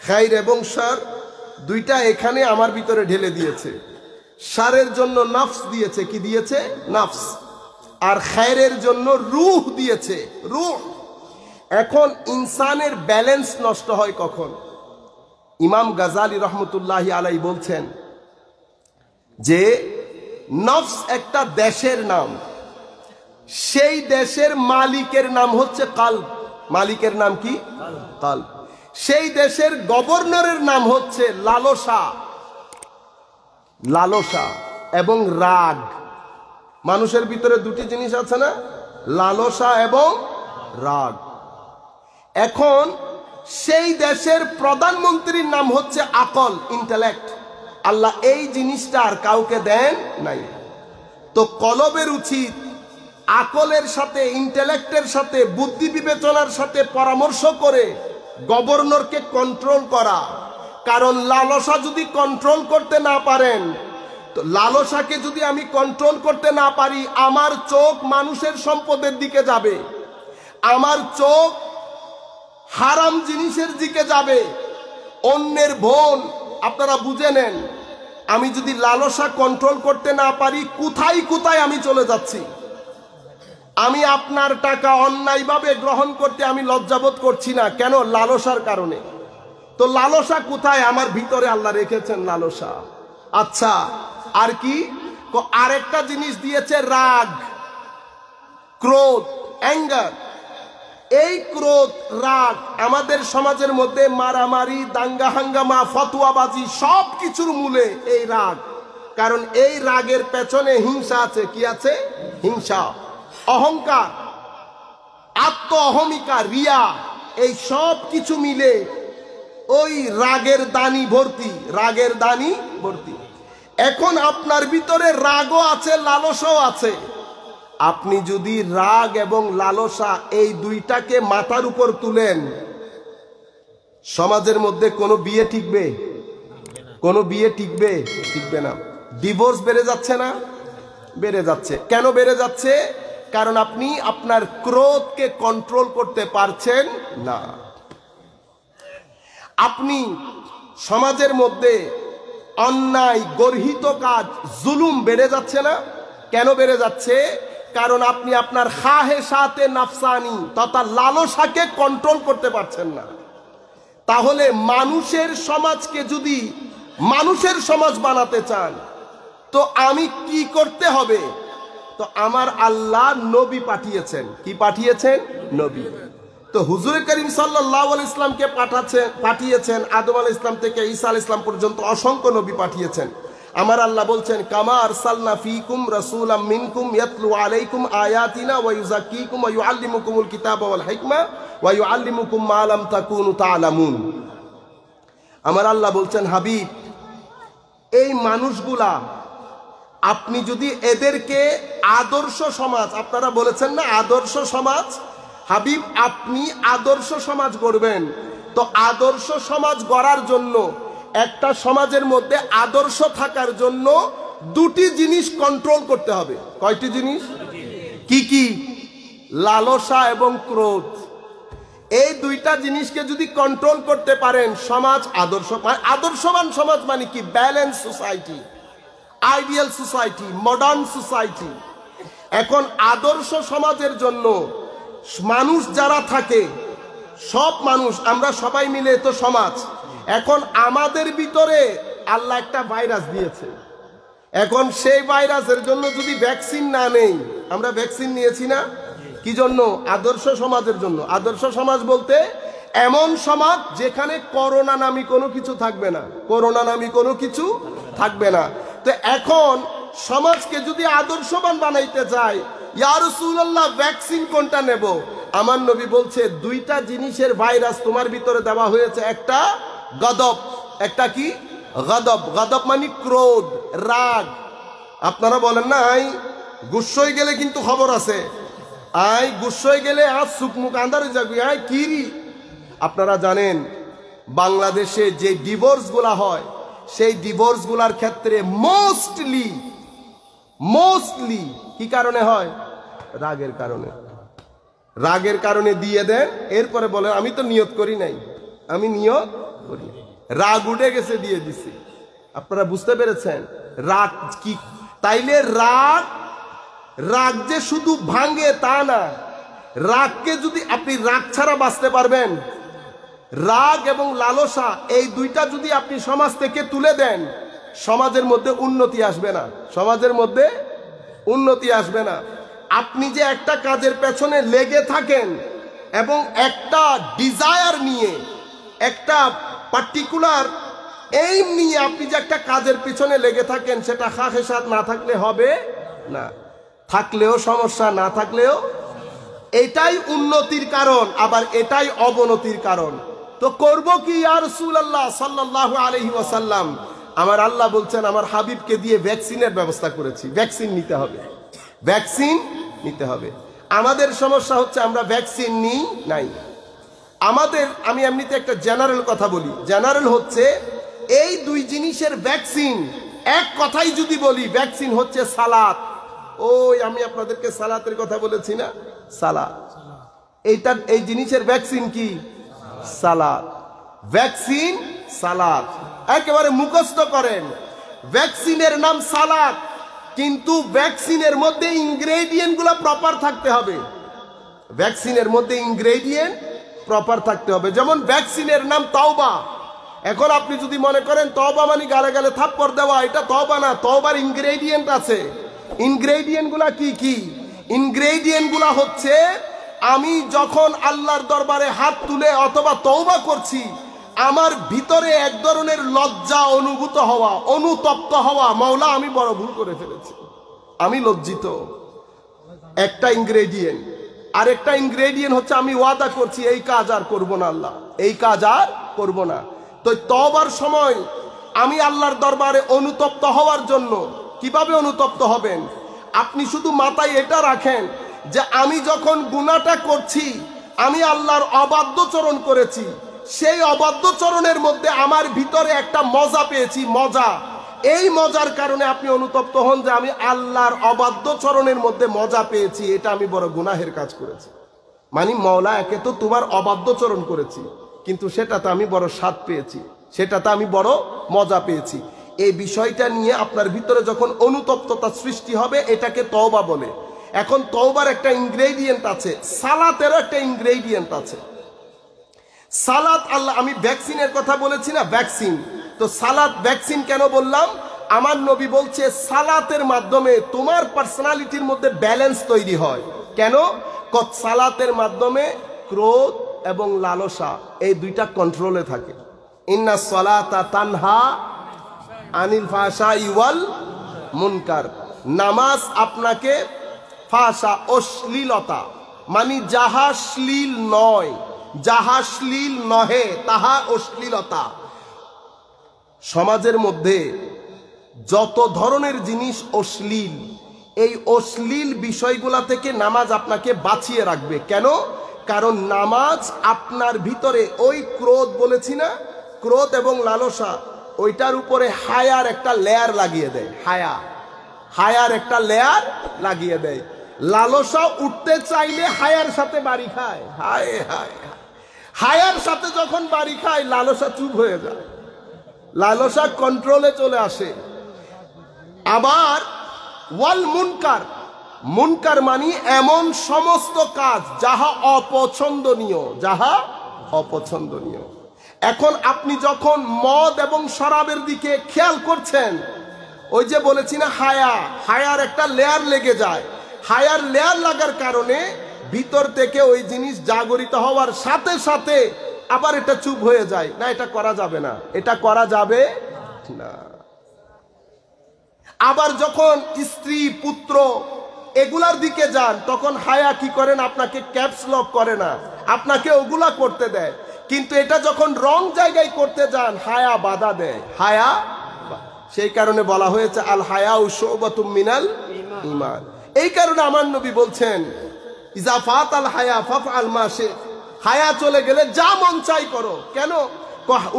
Speaker 1: খাইর এবং সার দুইটা এখানে আমার ভিতরে ঢেলে দিয়েছে। সারের জন্য নফস দিয়েছে। কি দিয়েছে? নফস। আর খায়রের জন্য রূহ দিয়েছে, রূহ। এখন ইনসানের ব্যালেন্স নষ্ট হয় কখন? ইমাম গাজালি রহমতুল্লাহি আলাই বলছেন যে নফস একটা দেশের নাম, সেই দেশের মালিকের নাম হচ্ছে কালব। মালিকের নাম কি? কালব। সেই দেশের গভর্নরের নাম হচ্ছে লালসা। লালসা এবং রাগ। মানুষের ভিতরে দুটি জিনিস আছে না, লালসা এবং রাগ। এখন সেই দেশের প্রধানমন্ত্রীর নাম হচ্ছে আকল, ইন্টেলেক্ট। আল্লাহ এই জিনিসটা আর কাউকে দেন নাই। তো কলবের উচিত আকলের সাথে, ইন্টেলেক্টের সাথে, বুদ্ধি বিবেচনার সাথে পরামর্শ করে গভর্নরকে কন্ট্রোল করা। কারণ লালসা যদি কন্ট্রোল করতে না পারেন, তো লালসাকে যদি আমি কন্ট্রোল করতে না পারি, আমার চোখ মানুষের সম্পদের দিকে যাবে, আমার চোখ হারাম জিনিসের দিকে যাবে, অন্যের বোন। আপনারা বুঝে নেন, আমি যদি লালসা কন্ট্রোল করতে না পারি, কোথায় কোথায় আমি চলে যাচ্ছি। আমি আপনার টাকা অন্যায়ভাবে গ্রহণ করতে আমি লজ্জাবোধ করছি না। কেন? লালসার কারণে। তো লালসা কোথায়? আমার ভিতরে আল্লাহ রেখেছেন লালসা। আচ্ছা, আর কি? আরেকটা জিনিস দিয়েছে রাগ, ক্রোধ, অ্যাঙ্গার। এই ক্রোধ, রাগ আমাদের সমাজের মধ্যে মারামারি, দাঙ্গা হাঙ্গামা, ফতোয়াবাজি সব কিছুর মূলে এই রাগ। কারণ এই রাগের পেছনে হিংসা আছে। কি আছে? হিংসা, অহংকার, আত্ম অহমিকা, রিয়া, এই সব কিছু মিলে ওই রাগের দানি ভর্তি, রাগের দানি ভর্তি। এখন আপনার ভিতরে রাগও আছে, লালসাও আছে। আপনি যদি রাগ এবং লালসা এই দুইটাকে মাথার উপর তুলেন, সমাজের মধ্যে কোনো বিয়ে টিকবে? কোনো বিয়ে টিকবে? টিকবে না। ডিভোর্স বেড়ে যাচ্ছে না? বেড়ে যাচ্ছে। কেন বেড়ে যাচ্ছে? কারণ আপনি আপনার ক্রোধকে কন্ট্রোল করতে পারছেন না। আপনি সমাজের মধ্যে অন্যায়, গর্হিত কাজ, জুলুম বেড়ে যাচ্ছে না? কেন বেড়ে যাচ্ছে? কারণ আপনি আপনার খাহেশাতে নাফসানি তথা লালসাকে কন্ট্রোল করতে পারছেন না। তাহলে মানুষের সমাজকে যদি মানুষের সমাজ বানাতে চান, তো আমি কি করতে হবে? তো আমার আল্লাহ নবী পাঠিয়েছেন। কি পাঠিয়েছেন? নবী। তো হুজুর করিম সাল্লাল্লাহু আলাইহি ইসলামকে পাঠিয়েছেন। আদম আলাইহিস সালাম থেকে ঈসা আলাইহিস সালাম পর্যন্ত অসংখ্য নবী পাঠিয়েছেন। আমার আল্লাহ বলছেন কামা আরসালনা ফীকুম রাসূলাম মিনকুম ইয়াতলু আলাইকুম আয়াতিনা ওয়া ইউযাক্কিকুম ওয়া ইউআল্লিমুকুমুল কিতাবা ওয়াল হিকমা ওয়া ইউআল্লিমুকুম মা লাম তাকুনু তা'লামুন। আমার আল্লাহ বলছেন হাবিব, এই মানুষগুলা আপনি যদি এদেরকে আদর্শ সমাজ, আপনারা বলেছেন না আদর্শ সমাজ, হাবিব আপনি আদর্শ সমাজ গড়বেন। তো আদর্শ সমাজ গড়ার জন্য, একটা সমাজের মধ্যে আদর্শ থাকার জন্য দুটি জিনিস কন্ট্রোল করতে হবে। কয়টি জিনিস? কি কি? লালসা এবং ক্রোধ। এই দুইটা জিনিসকে যদি কন্ট্রোল করতে পারেন, সমাজ আদর্শ। আদর্শবান সমাজ মানে কি? Balance society, ideal society, modern society. এখন আদর্শ সমাজের জন্য মানুষ যারা থাকে, সব মানুষ, আমরা সবাই মিলে তো সমাজ। এখন আমাদের ভিতরে আল্লাহ একটা ভাইরাস দিয়েছে। এখন সেই ভাইরাসের জন্য যদি ভ্যাকসিন না নেই, আমরা ভ্যাকসিন নিয়েছি না কি জন্য? আদর্শ সমাজের জন্য। আদর্শ সমাজ বলতে এমন সমাজ যেখানে করোনা নামী কোনো কিছু থাকবে না, করোনা নামী কোনো কিছু থাকবে না। তো এখন সমাজকে যদি আদর্শবান বানাইতে চাই, ইয়া রাসূলুল্লাহ ভ্যাকসিন কোনটা নেব? আমার নবী বলছে দুইটা জিনিসের ভাইরাস তোমার ভিতরে দেওয়া হয়েছে, একটা গদব, একটা কি? গদব। গদব মানে ক্রোধ, রাগ। আপনারা বলেন না আই গুসসই গেলে কিন্তু খবর আছে, আই গুসসই গেলে আজ সুখ মুখ আন্দারে যাবি, আই কি? আপনারা জানেন বাংলাদেশে যে ডিভোর্স গুলা হয়, সেই ডিভোর্স গুলার ক্ষেত্রে মোস্টলি কি কারণে হয়? রাগের কারণে। রাগের কারণে দিয়ে দেন, এরপরে বলেন আমি তো নিয়ত করি নাই, আমি নিয়ত করি। রাগ উঠে গেছে, দিয়ে দিছি। আপনারা বুঝতে পেরেছেন রাগ কি? তাইলে রাগ যে শুধু ভাঙে তা না, রাগকে যদি আপনি রাগ ছাড়া বাঁচতে পারবেন, রাগ এবং লালসা এই দুইটা যদি আপনি সমাজ থেকে তুলে দেন, সমাজের মধ্যে উন্নতি আসবে না, সমাজের মধ্যে উন্নতি আসবে না। আপনি যে একটা কাজের পেছনে লেগে থাকেন এবং একটা ডিজায়ার নিয়ে, একটা পার্টিকুলার এইম নিয়ে আপনি যে একটা কাজের পিছনে লেগে থাকেন, সেটা খাহেসাত না থাকলে হবে না। থাকলেও সমস্যা, না থাকলেও। এটাই উন্নতির কারণ, আবার এটাই অবনতির কারণ। তো করব কি ইয়া রাসূলুল্লাহ সাল্লাল্লাহু আলাইহি ওয়াসাল্লাম? আমার আল্লাহ বলছেন আমার হাবিবকে দিয়ে ভ্যাকসিনের ব্যবস্থা করেছি। ভ্যাকসিন নিতে হবে, ভ্যাকসিন নিতে হবে। আমাদের সমস্যা হচ্ছে আমরা ভ্যাকসিন নিই নাই। আমাদের, আমি এমনিতে একটা জেনারেল কথা বলি, জেনারেল হচ্ছে এই দুই জিনিসের ভ্যাকসিন। এক কথাই যদি বলি, ভ্যাকসিন হচ্ছে সালাত। ওই আমি আপনাদেরকে সালাতের কথা বলেছি না, সালাত। এইটা, এই জিনিসের ভ্যাকসিন কি? সালাত। ভ্যাকসিন সালাত, একেবারে মুখস্থ করেন। ভ্যাকসিনের নাম সালাত, কিন্তু ভ্যাকসিনের মধ্যে ইনগ্রেডিয়েন্ট গুলো প্রপার থাকতে হবে। ভ্যাকসিনের মধ্যে ইনগ্রেডিয়েন্ট প্রপার থাকতে হবে। যেমন ভ্যাকসিনের নাম তওবা। এখন আপনি যদি মনে করেন তওবা মানে গালে গালে থাপ্পড় দেওয়া, এটা তওবা না। তওবার ইনগ্রেডিয়েন্ট আছে। ইনগ্রেডিয়েন্ট গুলা কি কি? ইনগ্রেডিয়েন্ট গুলা হচ্ছে আমি যখন আল্লাহর দরবারে হাত তুলে অথবা তওবা করছি, আমার ভিতরে এক ধরনের লজ্জা অনুভূত হওয়া, অনুতপ্ত হওয়া, মাওলা আমি বড় ভুল করে ফেলেছি, আমি লজ্জিত। একটা ইনগ্রেডিয়েন্ট। আরেকটা ইনগ্রেডিয়েন্ট হচ্ছে আমি ওয়াদা করছি এই কাজ আর করব না, আল্লাহ এই কাজ আর করব না। তো তওবার সময় আমি আল্লাহর দরবারে অনুতপ্ত হওয়ার জন্য কিভাবে অনুতপ্ত হবেন? আপনি শুধু মাথায় এটা রাখেন যে আমি যখন গুনাহটা করছি, আমি আল্লাহর অবাধ্যচরণ করেছি, সেই অবাধ্যচরণের মধ্যে আমার ভিতরে একটা মজা পেয়েছি, মজা। এই মজার কারণে আপনি অনুতপ্ত হন যে আমি আল্লাহর অবাধ্যচরণের মধ্যে মজা পেয়েছি, এটা আমি বড় গুনাহের কাজ করেছি। মানে মওলা, একে তো তোমার অবাধ্যচরণ করেছি, কিন্তু সেটাতে আমি বড় স্বাদ পেয়েছি, সেটাতে আমি বড় মজা পেয়েছি। এই বিষয়টা নিয়ে আপনার ভিতরে যখন অনুতপ্ততা সৃষ্টি হবে, এটাকে তওবা বলে। এখন তওবার একটা ইনগ্রেডিয়েন্ট আছে, সালাতেরও একটা ইনগ্রেডিয়েন্ট আছে। সালাত, আল্লাহ, আমি ভ্যাকসিনের কথা বলেছি না, ভ্যাকসিন। তো সালাত ভ্যাকসিন কেন বললাম? আমার নবী বলছে সালাতের মাধ্যমে তোমার পার্সোনালিটির মধ্যে ব্যালেন্স তৈরি হয়। কেন? সালাতের মাধ্যমে ক্রোধ এবং লালসা এই দুইটা কন্ট্রোলে থাকে। ইন্না সালাতা তানহা আনিল ফাহশাই ওয়াল মুনকার। নামাজ আপনাকে ফাহশা অশ্লীলতা মানে যাহা শ্লীল নয়, যাহা শ্লীল নহে তাহা অশ্লীলতা। সমাজের মধ্যে যত ধরনের জিনিস অশ্লীল, এই অশ্লীল বিষয়গুলা থেকে নামাজ আপনাকে বাঁচিয়ে রাখবে। কেন? কারণ নামাজ আপনার ভিতরে ওই ক্রোধ বলেছি না, ক্রোধ এবং লালসা, ওইটার উপরে হায়ার একটা লেয়ার লাগিয়ে দেয়। হায়ার একটা লেয়ার লাগিয়ে দেয়। লালসা উঠতে চাইলে হায়ার সাথে বাড়ি খায়। হায় হায়, হায়ার সাথে যখন বাড়ি খায় লালসা চুপ হয়ে যায়, লালসা কন্ট্রোলে চলে আসে। আবার ওয়াল মুনকার, মুনকার মানে এমন সমস্ত কাজ যাহা অপছন্দনীয়, যাহা অপছন্দনীয়। এখন আপনি যখন মদ এবং শরাবের দিকে খেয়াল করছেন, ওই যে বলেছি না হায়ার একটা লেয়ার লেগে যায়। হায়ার লেয়ার লাগার কারণে ভিতর থেকে ওই জিনিস জাগরিত হওয়ার সাথে সাথে আবার এটা চুপ হয়ে যায়, না এটা করা যাবে না, এটা করা যাবে না। আবার যখন স্ত্রী পুত্র এগুলার দিকে যান, তখন হায়া কি করেন? আপনাকে ক্যাপস লক করে না, আপনাকে ওগুলা করতে দেয়। কিন্তু এটা যখন রং জায়গায় করতে যান, হায়া বাধা দেয়। হায়া, সেই কারণে বলা হয়েছে আল হায়াউ শুবাতুম মিনাল ঈমান। এই কারণে আমার নবী বলছেন ইজা ফাতাল হায়া ফাফআল মা শি, হায়া চলে গেলে যা মন চাই করো। কেন?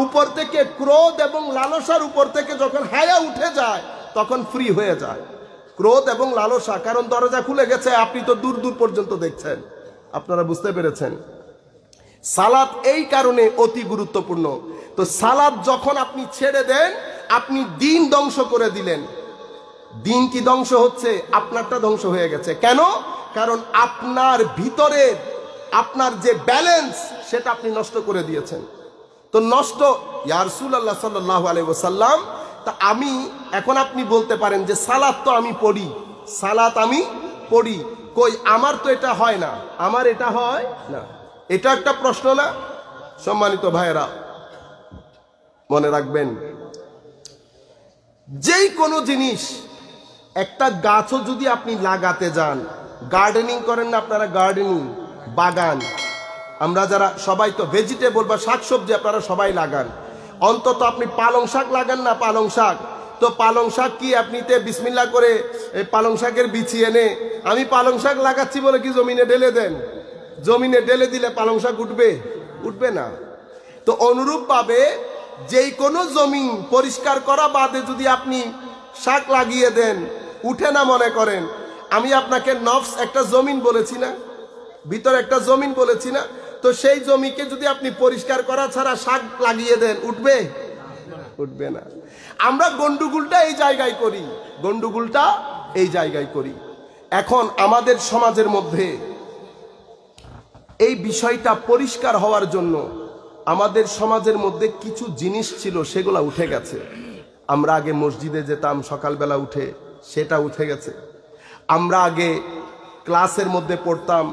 Speaker 1: উপর থেকে ক্রোধ এবং লালসার উপর থেকে যখন হায়া উঠে যায় তখন ফ্রি হয়ে যায় ক্রোধ এবং লালসা। কারণ দরজা খুলে গেছে, আপনি তো দূর দূর পর্যন্ত দেখছেন। আপনারা বুঝতে পেরেছেন? সালাত এই কারণে অতি গুরুত্বপূর্ণ। তো সালাত যখন আপনি ছেড়ে দেন, আপনি দিন ধ্বংস করে দিলেন। দিন কি ধ্বংস হচ্ছে? আপনারটা ধ্বংস হয়ে গেছে। কেন? কারণ আপনার ভিতরে আপনার যে ব্যালেন্স সেটা আপনি নষ্ট করে দিয়েছেন। তো নষ্ট, ইয়া রাসূলুল্লাহ সাল্লাল্লাহু আলাইহি ওয়াসাল্লাম, তা আমি এখন আপনি বলতে পারেন যে সালাত তো আমি পড়ি, সালাত আমি পড়ি, কই আমার তো এটা হয় না, আমার এটা হয় না। এটা একটা প্রশ্ন না? সম্মানিত ভাইয়েরা, মনে রাখবেন, যেই কোনো জিনিস, একটা গাছও যদি আপনি লাগাতে যান, গার্ডেনিং করেন না আপনারা, গার্ডেনিং, বাগান, আমরা যারা সবাই তো ভেজিটেবল বা শাকসবজি আপনারা সবাই লাগান। অন্তত আপনি পালং শাক লাগান না, পালং শাক, তো পালং শাক কি আপনিতে বিসমিল্লাহ করে এই পালং শাকের বিচি এনে আমি পালং শাক লাগাচ্ছি বলে কি জমিনে ঢেলে দেন? জমিনে ঢেলে দিলে পালং শাক উঠবে? উঠবে না। তো অনুরূপ ভাবে যেই কোনো জমি পরিষ্কার করা বাদে যদি আপনি শাক লাগিয়ে দেন, উঠে না মনে করেন। আমি আপনাকে নফস একটা জমিন বলেছি না, ভিতরে একটা জমিন বলেছি না, তো সেই জমিকে যদি আপনি পরিষ্কার করা ছাড়া শাক লাগিয়ে দেন, উঠবে? উঠবে না। আমরা গন্ডগোলটা এই জায়গায় করি, গন্ডগোলটা এই জায়গায় করি। এখন আমাদের সমাজের মধ্যে এই বিষয়টা পরিষ্কার হওয়ার জন্য আমাদের সমাজের মধ্যে কিছু জিনিস ছিল, সেগুলা উঠে গেছে। আমরা আগে মসজিদে যেতাম সকালবেলা উঠে, সেটা উঠে গেছে। আমরা আগে ক্লাসের মধ্যে পড়তাম,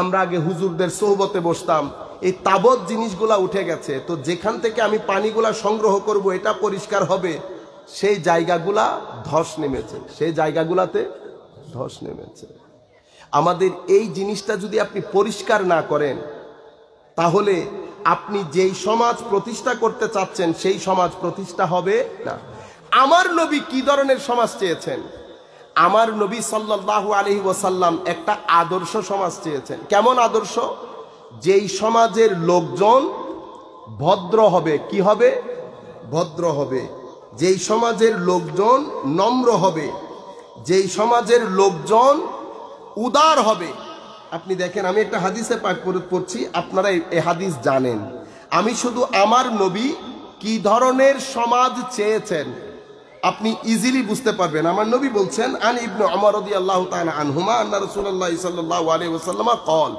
Speaker 1: আমরা আগে হুজুরদের সোহবতে বসতাম, এই তাবৎ জিনিসগুলা উঠে গেছে। তো যেখান থেকে আমি পানিগুলা সংগ্রহ করব, এটা পরিষ্কার হবে, সেই জায়গাগুলা ধস নেমেছে, সেই জায়গাগুলাতে ধস নেমেছে। আমাদের এই জিনিসটা যদি আপনি পরিষ্কার না করেন, তাহলে আপনি যেই সমাজ প্রতিষ্ঠা করতে চাচ্ছেন সেই সমাজ প্রতিষ্ঠা হবে না। আমার নবী কি ধরনের সমাজ চেয়েছেন? আমার নবী সাল্লাল্লাহু আলাইহি ওয়াসাল্লাম একটা আদর্শ সমাজ চেয়েছেন। কেমন আদর্শ? যেই সমাজের লোকজন ভদ্র হবে। কি হবে? ভদ্র হবে। যেই সমাজের লোকজন নম্র হবে, যেই সমাজের লোকজন উদার হবে। আপনি দেখেন, আমি একটা হাদিসে পাঠ পড়ছি, আপনারা এই হাদিস জানেন। আমি শুধু আমার নবী কি ধরনের সমাজ চেয়েছেন আপনি ইজিলি বুঝতে পারবেন। আমার নবী বলছেন, আন ইবনে উমর রাদিয়াল্লাহু তাআলা আনহুমা আন্না রাসূলুল্লাহ সাল্লাল্লাহু আলাইহি ওয়াসাল্লাম قال,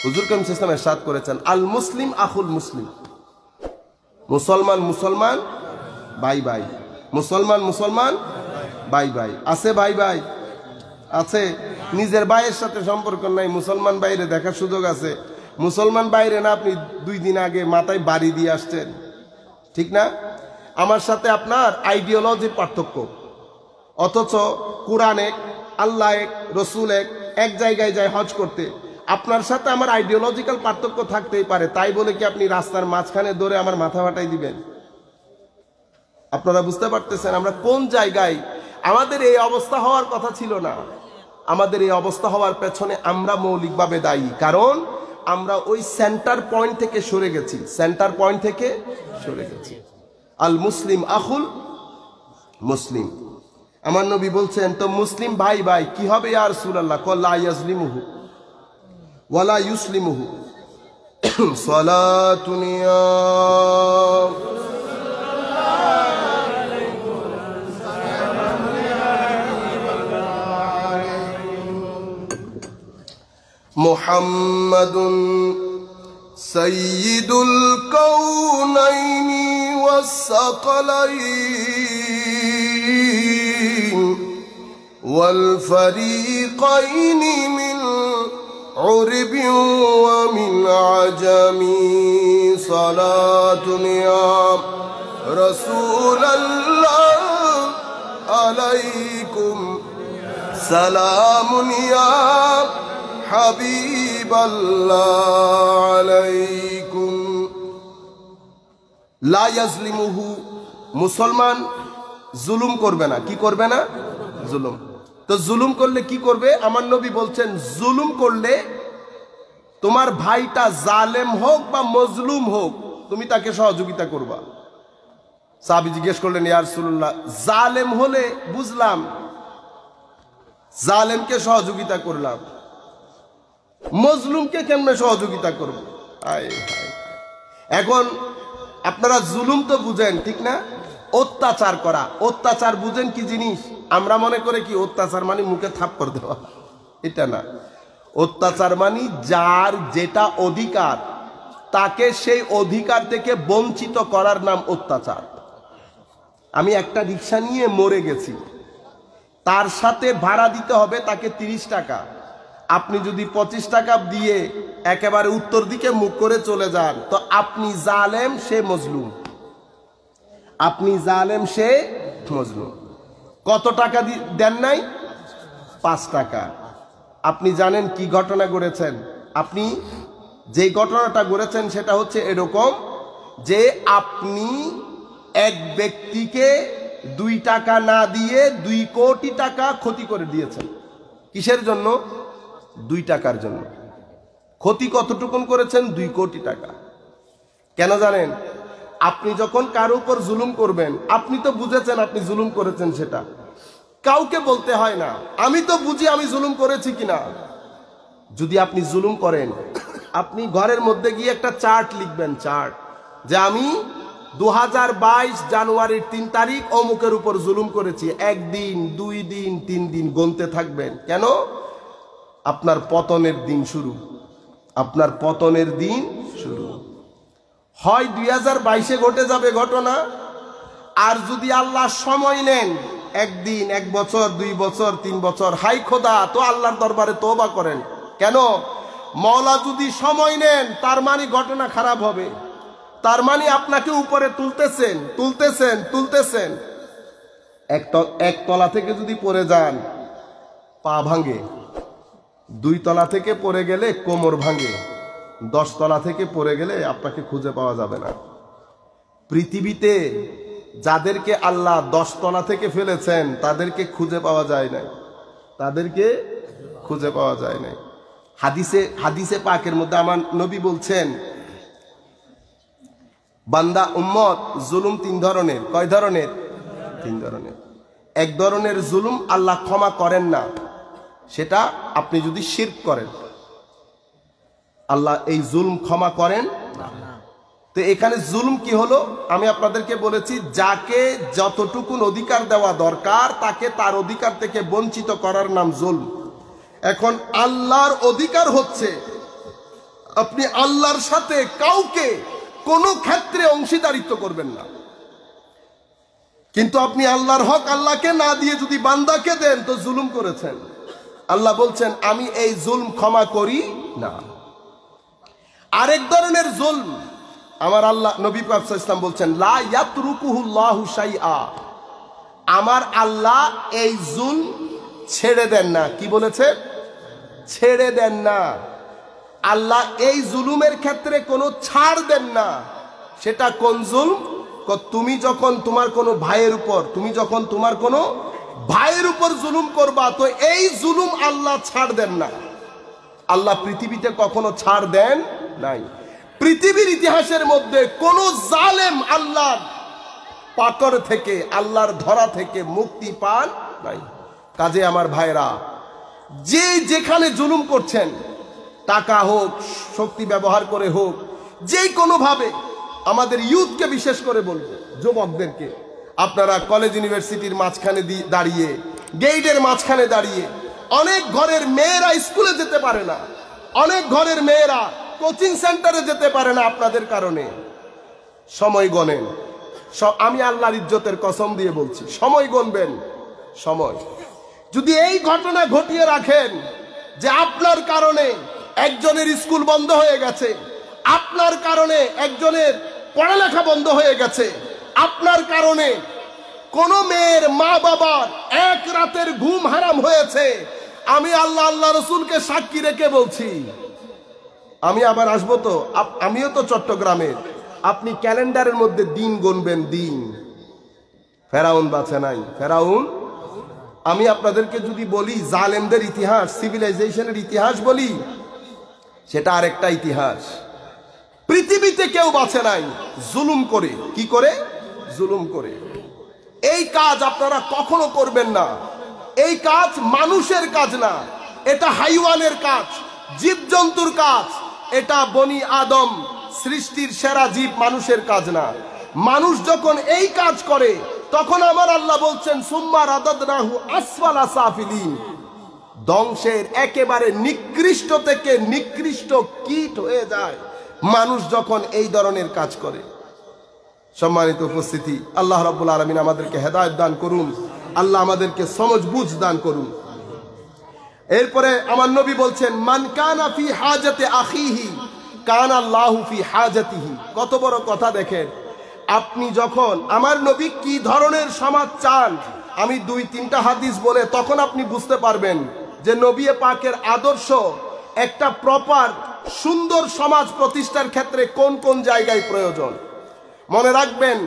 Speaker 1: হুজুর কারীম সাল্লাল্লাহু আলাইহি ওয়াসাল্লাম ইরশাদ করেছেন, আল মুসলিম আখুল মুসলিম, মুসলমান মুসলমান ভাই ভাই, মুসলমান মুসলমান ভাই ভাই। আছে ভাই ভাই? আছে। নিজের ভাইয়ের সাথে সম্পর্ক নাই, মুসলমান বাইরে দেখার সুযোগ আছে। মুসলমান বাইরে না, আপনি 2 দিন আগে মাথায় বাড়ি দিয়ে আসছেন, ঠিক না? আমার সাথে আপনার আইডিওলজির পার্থক্য, অথচ কোরআন এক, আল্লাহ এক, রসুল এক, এক জায়গায় যায় হজ করতে। আপনার সাথে আমার আইডিওলজিক্যাল পার্থক্য থাকতেই পারে, তাই বলে কি আপনি রাস্তার মাঝখানে ধরে আমার মাথা ফাটাই দিবেন? আপনারা বুঝতে পারতেছেন আমরা কোন জায়গায়? আমাদের এই অবস্থা হওয়ার কথা ছিল না। আমাদের এই অবস্থা হওয়ার পেছনে আমরা মৌলিকভাবে দায়ী, কারণ আমরা ওই সেন্টার পয়েন্ট থেকে সরে গেছি, সেন্টার পয়েন্ট থেকে সরে গেছি। আল মুসলিম আখুল মুসলিম, আমার নবী বলছেন তো মুসলিম ভাই ভাই কি হবে ইয়া রাসূলুল্লাহ? কল লা ইয়াজলিমুহু ওয়ালা ইউসলিমুহু সালাতুন ইয়া মুহাম্মাদুন সাইয়্যিদুল কাউনাইনি ওয়াস সাকালাইন ওয়াল ফারিকাইনি মিন উরবি ওয়া মিন আজামি সালাতুন ইয়া রাসূলুল্লাহ আলাইকুম সালামুন ইয়া হাবিবাল্লাহ আলাইকুম। লা ইয়াজলিমুহু, মুসলমান জুলুম করবে না। কি করবে না? জুলুম। তো জুলুম করলে কি করবে? আমার নবী বলছেন জুলুম করলে তোমার ভাইটা জালেম হোক বা মজলুম হোক, তুমি তাকে সহযোগিতা করবা। সাহাবী জিজ্ঞেস করলেন ইয়া রাসূলুল্লাহ, জালেম হলে বুঝলাম, জালেমকে সহযোগিতা করলাম, মজলুমকে কেমনে সহযোগিতা করব? এখন আপনারা জুলুম তো বুঝেন, ঠিক না? অত্যাচার করা, অত্যাচার বুঝেন কি জিনিস? আমরা মনে করে কি অত্যাচার মানে মুখে থাপ্পড় দেওয়া, এটা না। অত্যাচার মানে যার যেটা অধিকার তাকে সেই অধিকার থেকে বঞ্চিত করার নাম অত্যাচার। আমি একটা রিক্সা নিয়ে মরে গেছি, তার সাথে ভাড়া দিতে হবে তাকে 30 টাকা। আপনি যদি 25 টাকা দিয়ে একেবারে উত্তর দিকে মুখ করে চলে যান, তো আপনি জালেম, সে মজলুম। আপনি জালেম, সে মজলুম। কত টাকা দেন নাই? 5 টাকা। আপনি জানেন কি ঘটনা ঘটেছেন? আপনি যে ঘটনাটা ঘটেছেন সেটা হচ্ছে এরকম যে আপনি এক ব্যক্তিকে 2 টাকা না দিয়ে 2 কোটি টাকা ক্ষতি করে দিয়েছেন। কিসের জন্য? 2 টাকার জন্য। ক্ষতি কতটুকুন করেছেন? 2 কোটি টাকা। কেন জানেন? আপনি যখন কারো উপর জুলুম করবেন, আপনি তো বুঝেছেন আপনি জুলুম করেছেন, সেটা কাউকে বলতে হয় না। আমি তো বুঝি আমি জুলুম করেছি কিনা। যদি আপনি জুলুম করেন, আপনি ঘরের মধ্যে গিয়ে একটা চার্ট লিখবেন, চার্ট, যে আমি 2022 জানুয়ারির 3 তারিখ অমুকের উপর জুলুম করেছি। 1 দিন, 2 দিন, 3 দিন গুনতে থাকবেন। কেন? আপনার পতনের দিন শুরু, আপনার পতনের দিন শুরু। হয় 2022-এ ঘটে যাবে ঘটনা, আর যদি আল্লাহ সময় নেন, 1 দিন, 1 বছর, 2 বছর, 3 বছর, হাই খোদা, তো আল্লাহর দরবারে তওবা করেন। কেন? মওলা যদি সময় নেন, তার মানে ঘটনা খারাপ হবে, তার মানে আপনাকে উপরে তুলতেছেন তুলতেছেন তুলতেছেন। এক তলা থেকে যদি পড়ে যান, পা ভাঙে। 2 তলা থেকে পড়ে গেলে কোমর ভাঙে। 10 তলা থেকে পড়ে গেলে আপনাকে খুঁজে পাওয়া যাবে না। পৃথিবীতে যাদেরকে আল্লাহ 10 তলা থেকে ফেলেছেন তাদেরকে খুঁজে পাওয়া যায় না, তাদেরকে খুঁজে পাওয়া যায় না। হাদিসে পাকের মধ্যে আমার নবী বলছেন, বান্দা উম্মত জুলুম 3 ধরনের। কয় ধরনের? 3 ধরনের। এক ধরনের জুলুম আল্লাহ ক্ষমা করেন না, সেটা আপনি যদি শিরক করেন, আল্লাহ এই জুলুম ক্ষমা করেন না। তো এখানে জুলুম কি হলো? আমি আপনাদেরকে বলেছি, যাকে যতটুকুন অধিকার দেওয়া দরকার তাকে তার অধিকার থেকে বঞ্চিত করার নাম জুলম। এখন আল্লাহর অধিকার হচ্ছে আপনি আল্লাহর সাথে কাউকে কোনো ক্ষেত্রে অংশীদারিত্ব করবেন না, কিন্তু আপনি আল্লাহর হক আল্লাহকে না দিয়ে যদি বান্দাকে দেন তো জুলুম করেছেন। আল্লাহ বলছেন আমি এই জুলম ক্ষমা করি না। আরেক ধরনের জুলম, আমার আল্লাহ, নবী পাক সাল্লাল্লাহু আলাইহি ওয়াসাল্লাম বলছেন লা ইয়াতরুকুহুল্লাহু শাইআ, আমার আল্লাহ এই জুলম ছেড়ে দেন না। কি বলেছে? ছেড়ে দেন না। আল্লাহ এই জুলুমের ক্ষেত্রে কোনো ছাড় দেন না। সেটা কোন জুলম? তুমি যখন তোমার কোনো ভাইয়ের উপর, তুমি যখন তোমার কোনো ভাইয়ের উপর জুলুম করবা, তো এই জুলুম আল্লাহ ছাড় দেন না। আল্লাহ পৃথিবীতে কখনো ছাড় দেন নাই। পৃথিবীর ইতিহাসের মধ্যে কোন জালেম আল্লাহর পাকড় থেকে, আল্লাহর ধরা থেকে মুক্তি পান নাই। কাজে আমার ভাইরা, যে যেখানে জুলুম করছেন, টাকা হোক, শক্তি ব্যবহার করে হোক, যে কোনো ভাবে, আমাদের ইউথকে বিশেষ করে বলবো, যুবকদেরকে, আপনারা কলেজ ইউনিভার্সিটির মাঝখানে দাঁড়িয়ে, গেটের মাঝখানে দাঁড়িয়ে, অনেক ঘরের মেয়েরা স্কুলে যেতে পারে না, অনেক ঘরের মেয়েরা কোচিং সেন্টারে যেতে পারে না আপনাদের কারণে। সময় গণেন। আমি আল্লাহর ইজ্জতের কসম দিয়ে বলছি, সময় গণবেন। সময় যদি এই ঘটনা ঘটিয়ে রাখেন যে আপনার কারণে একজনের স্কুল বন্ধ হয়ে গেছে, আপনার কারণে একজনের পড়ালেখা বন্ধ হয়ে গেছে, আপনার কারণে কোন মেয়ের মা বাবার এক রাতের ঘুম হারাম হয়েছে, আমি আল্লাহ, আল্লাহ রসুলকে সাক্ষী রেখে বলছি, আমি আবার আসবো তো, আমিও তো চট্টগ্রামের, আপনি ক্যালেন্ডারের মধ্যে দিন গুনবেন, দিন। ফেরাউন বাঁচে নাই, ফেরাউন। আমি আপনাদেরকে যদি বলি জালেমদের ইতিহাস, সিভিলাইজেশনের ইতিহাস বলি, সেটা আরেকটা ইতিহাস। পৃথিবীতে কেউ বাঁচে নাই জুলুম করে। কি করে? জুলুম করে। এই কাজ আপনারা কখনো করবেন না। এই কাজ মানুষের কাজ না, এটা হাইওয়ানের কাজ, জীবজন্তুর কাজ। এটা বনি আদম, সৃষ্টির সেরা জীব, মানুষের কাজ না। মানুষ যখন এই কাজ করে, তখন আমার আল্লাহ বলছেন সুম্মা রাদাদনাহু আসফালা সাফিলিন, ধ্বংসের একেবারে নিকৃষ্ট থেকে নিকৃষ্ট কীট হয়ে যায় মানুষ যখন এই ধরনের কাজ করে। সম্মানিত উপস্থিতি, আল্লাহ রাব্বুল আলামিন আমাদেরকে হেদায়েত দান করুন, আল্লাহ আমাদেরকে সমঝ বুঝ দান করুন। এরপরে আমার নবী বলছেন মান কানা ফি হাজাতি আখিহি কানা আল্লাহু ফি হাজাতিহি। কত বড় কথা দেখেন। আপনি যখন, আমার নবী কি ধরনের সমাজ চান, আমি 2-3টা হাদিস বলে তখন আপনি বুঝতে পারবেন যে নবী পাকের আদর্শ একটা প্রপার সুন্দর সমাজ প্রতিষ্ঠার ক্ষেত্রে কোন কোন জায়গায় প্রয়োজন। মনে রাখবেন,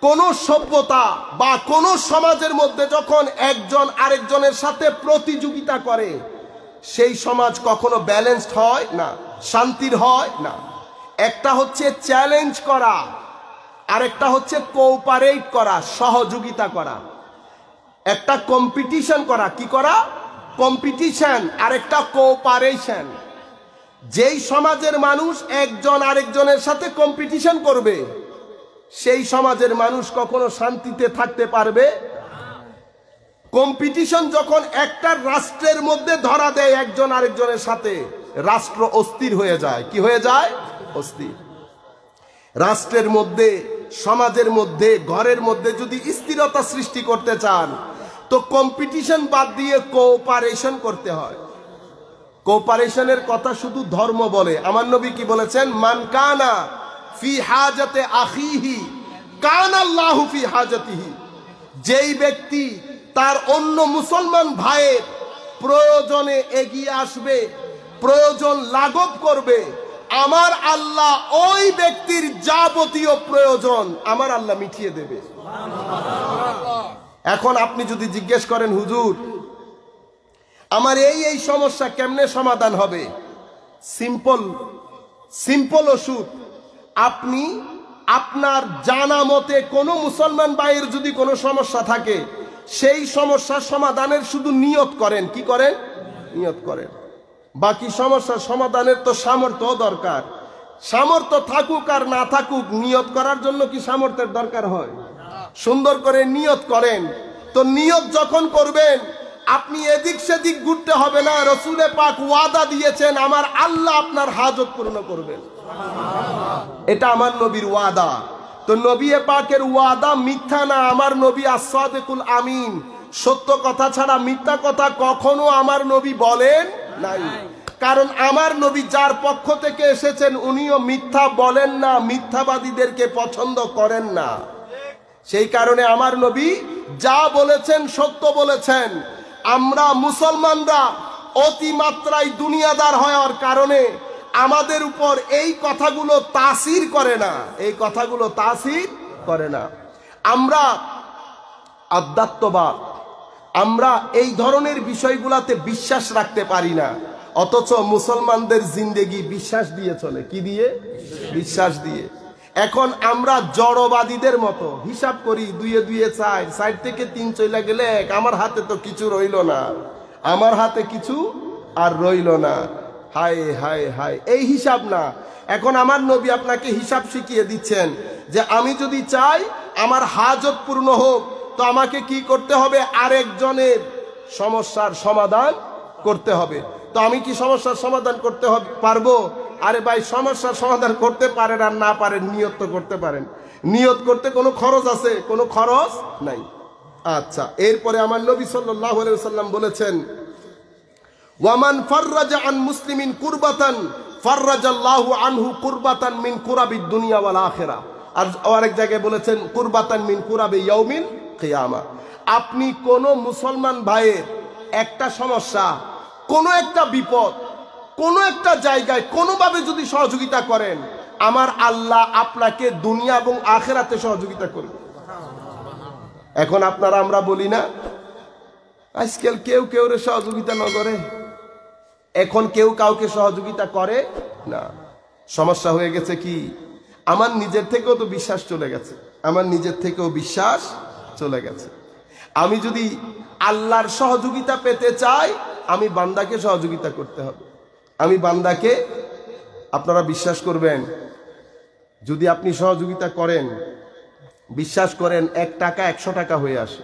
Speaker 1: কোন সভ্যতা বা কোন সমাজের মধ্যে যখন একজন আরেকজনের সাথে প্রতিযোগিতা করে, সেই সমাজ কখনো ব্যালেন্সড হয় না, শান্তির হয় না। একটা হচ্ছে চ্যালেঞ্জ করা, আরেকটা হচ্ছে কোঅপারেট করা, সহযোগিতা করা। একটা কম্পিটিশন করা, কি করা? কম্পিটিশন, আরেকটা কোঅপারেশন। যেই সমাজের মানুষ একজন আরেকজনের সাথে কম্পিটিশন করবে, সেই সমাজের মানুষ কখনো শান্তিতে থাকতে পারবে। কম্পিটিশন যখন একটা রাষ্ট্রের মধ্যে ধরা দেয় একজন আরেকজনের সাথে, রাষ্ট্র অস্থির হয়ে যায়। কি হয়ে যায়? অস্থির। রাষ্ট্রের মধ্যে, সমাজের মধ্যে, ঘরের মধ্যে যদি স্থিরতা সৃষ্টি করতে চান, তো কম্পিটিশন বাদ দিয়ে কোঅপারেশন করতে হয়। কোঅপারেশনের কথা শুধু ধর্ম বলে। আমার নবী কি বলেছেন? মান কানা ফি হাজাতে আখিহি কানা আল্লাহু ফি হাজাতিহি। যেই ব্যক্তি তার অন্য মুসলমান ভাইয়ের প্রয়োজনে এগিয়ে আসবে, প্রয়োজন লাঘব করবে, আমার আল্লাহ ওই ব্যক্তির যাবতীয় প্রয়োজন আমার আল্লাহ মিটিয়ে দেবে। এখন আপনি যদি জিজ্ঞেস করেন, হুজুর আমার এই সমস্যা কেমনে সমাধান হবে? সিম্পল ওষুধ। আপনি আপনার জানা মতে কোনো মুসলমান ভাইয়ের যদি কোনো সমস্যা থাকে, সেই সমস্যার সমাধানের শুধু নিয়ত করেন। কি করেন? নিয়ত করেন। বাকি সমস্যার সমাধানের তো সামর্থ্য দরকার। সামর্থ্য থাকুক আর না থাকুক, নিয়ত করার জন্য কি সামর্থ্যের দরকার হয়? সুন্দর করে নিয়ত করেন। তো নিয়ত যখন করবেন, আপনি এদিক সেদিক ঘুরতে হবে না। রসুলে পাক ওয়াদা দিয়েছেন, আমার আল্লাহ আপনার হাজত পূর্ণ করবেন। এটা আমার নবীর ওয়াদা। তো নবী পাকের ওয়াদা মিথ্যা না। আমার নবী as-সাদিকুল আমিন, সত্য কথা ছাড়া মিথ্যা কথা কখনো আমার নবী বলেন নাই। কারণ আমার নবী যার পক্ষ থেকে এসেছেন উনিও মিথ্যা বলেন না, মিথ্যাবাদীদেরকে পছন্দ করেন না। সেই কারণে আমার নবী যা বলেছেন সত্য বলেছেন। আমরা মুসলমানরা অতিমাত্রায় দুনিয়াদার হওয়ার কারণে আমাদের উপর এই কথাগুলো তাসির করে না, এই কথাগুলো তাসির করে না। আমরা আধ্যাত্মবাদ, আমরা এই ধরনের বিষয়গুলোতে বিশ্বাস রাখতে পারি না, অথচ মুসলমানদের জিন্দেগি বিশ্বাস দিয়ে চলে। কি দিয়ে? বিশ্বাস দিয়ে। এখন আমরা জড়বাদীদের মতো হিসাব করি, 2 এ 2 4, 4 থেকে 3 চলে গেলে 1, আমার হাতে তো কিছু রইল না, আমার হাতে কিছু আর রইল না। হায় হায় হায়, এই হিসাব না। এখন আমার নবী আপনাকে হিসাব শিখিয়ে দিচ্ছেন যে আমি যদি চাই আমার হাজত পূর্ণ হোক, তো আমাকে কি করতে হবে? আরেকজনের সমস্যার সমাধান করতে হবে। তো আমি কি সমস্যার সমাধান করতে পারবো? আরে ভাই, সমস্যার সমাধান করতে পারেন আর না পারেন, নিয়ত তো করতে পারেন। নিয়ত করতে কোনো খরচ আছে? কোনো খরচ নাই। আচ্ছা, এরপরে আমার নবী সাল্লাল্লাহু আলাইহি ওয়াসাল্লাম বলেছেন, ওয়ামান ফাররাজা আন মুসলিমিন কুরবাতান ফাররাজাল্লাহু আনহু কুরবাতান মিন কুরাবিদ দুনিয়া ওয়াল আখিরা। আর আরেক জায়গায় বলেছেন কুরবাতান মিন কুরাবি ইয়াউমিল কিয়ামা। আপনি কোন মুসলমান ভাইয়ের একটা সমস্যা, কোন একটা বিপদ, কোন একটা জায়গায় কোনোভাবে যদি সহযোগিতা করেন, আমার আল্লাহ আপনাকে দুনিয়া এবং আখিরাতে সহযোগিতা করবে। এখন আপনারা আমরা বলি না আজকাল কেউ কেউ সহযোগিতা না করে, এখন কেউ কাউকে সহযোগিতা করে না। সমস্যা হয়ে গেছে কি? আমার নিজের থেকেও তো বিশ্বাস চলে গেছে, আমার নিজের থেকেও বিশ্বাস চলে গেছে। আমি যদি আল্লাহর সহযোগিতা পেতে চাই, আমি বান্দাকে সহযোগিতা করতে হবে। আমি বান্দাকে, আপনারা বিশ্বাস করবেন, যদি আপনি সহযোগিতা করেন, বিশ্বাস করেন 1 টাকা 100 টাকা হয়ে আসে।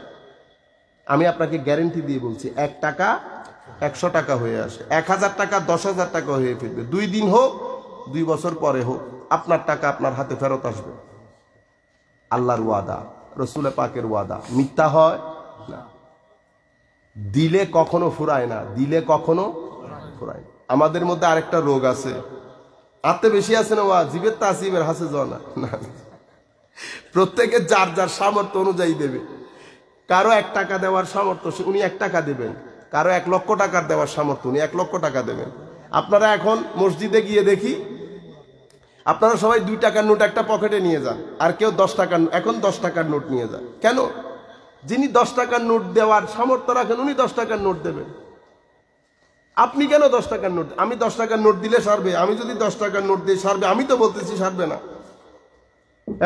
Speaker 1: আমি আপনাকে গ্যারেন্টি দিয়ে বলছি, 1 টাকা 100 টাকা হয়ে আসে। 1000 টাকা 10,000 টাকা হয়ে ফিরবে। 2 দিন হোক, 2 বছর পরে হোক, আপনার টাকা আপনার হাতে ফেরত আসবে। আল্লাহর ওয়াদা, রসুল পাকের ওয়াদা, মিথ্যা হয় না। দিলে কখনো ফুরায় না, দিলে কখনো ফুরায় না। আমাদের মধ্যে আরেকটা রোগ আছে, আতে বেশি আছে না, জিবের তাসিবের হাসে জনা না। প্রত্যেকে যার যার সামর্থ্য অনুযায়ী দেবে। কারো 1 টাকা দেওয়ার সামর্থ্য, উনি 1 টাকা দেবেন। কারো 1 লক্ষ টাকার দেওয়ার সামর্থ্য, উনি 1 লক্ষ টাকা দেবেন। আপনারা এখন মসজিদে গিয়ে দেখি, আপনারা সবাই 2 টাকার নোট একটা পকেটে নিয়ে যান, আর কেউ 10 টাকার, এখন 10 টাকার নোট নিয়ে যান। কেন? যিনি 10 টাকার নোট দেওয়ার সামর্থ্য রাখেন, উনি 10 টাকার নোট দেবেন। আপনি কেন 10 টাকার নোট? আমি 10 টাকার নোট দিলে সারবে? আমি যদি 10 টাকার নোট দিয়ে সারবে? আমি তো বলতেছি সারবে না।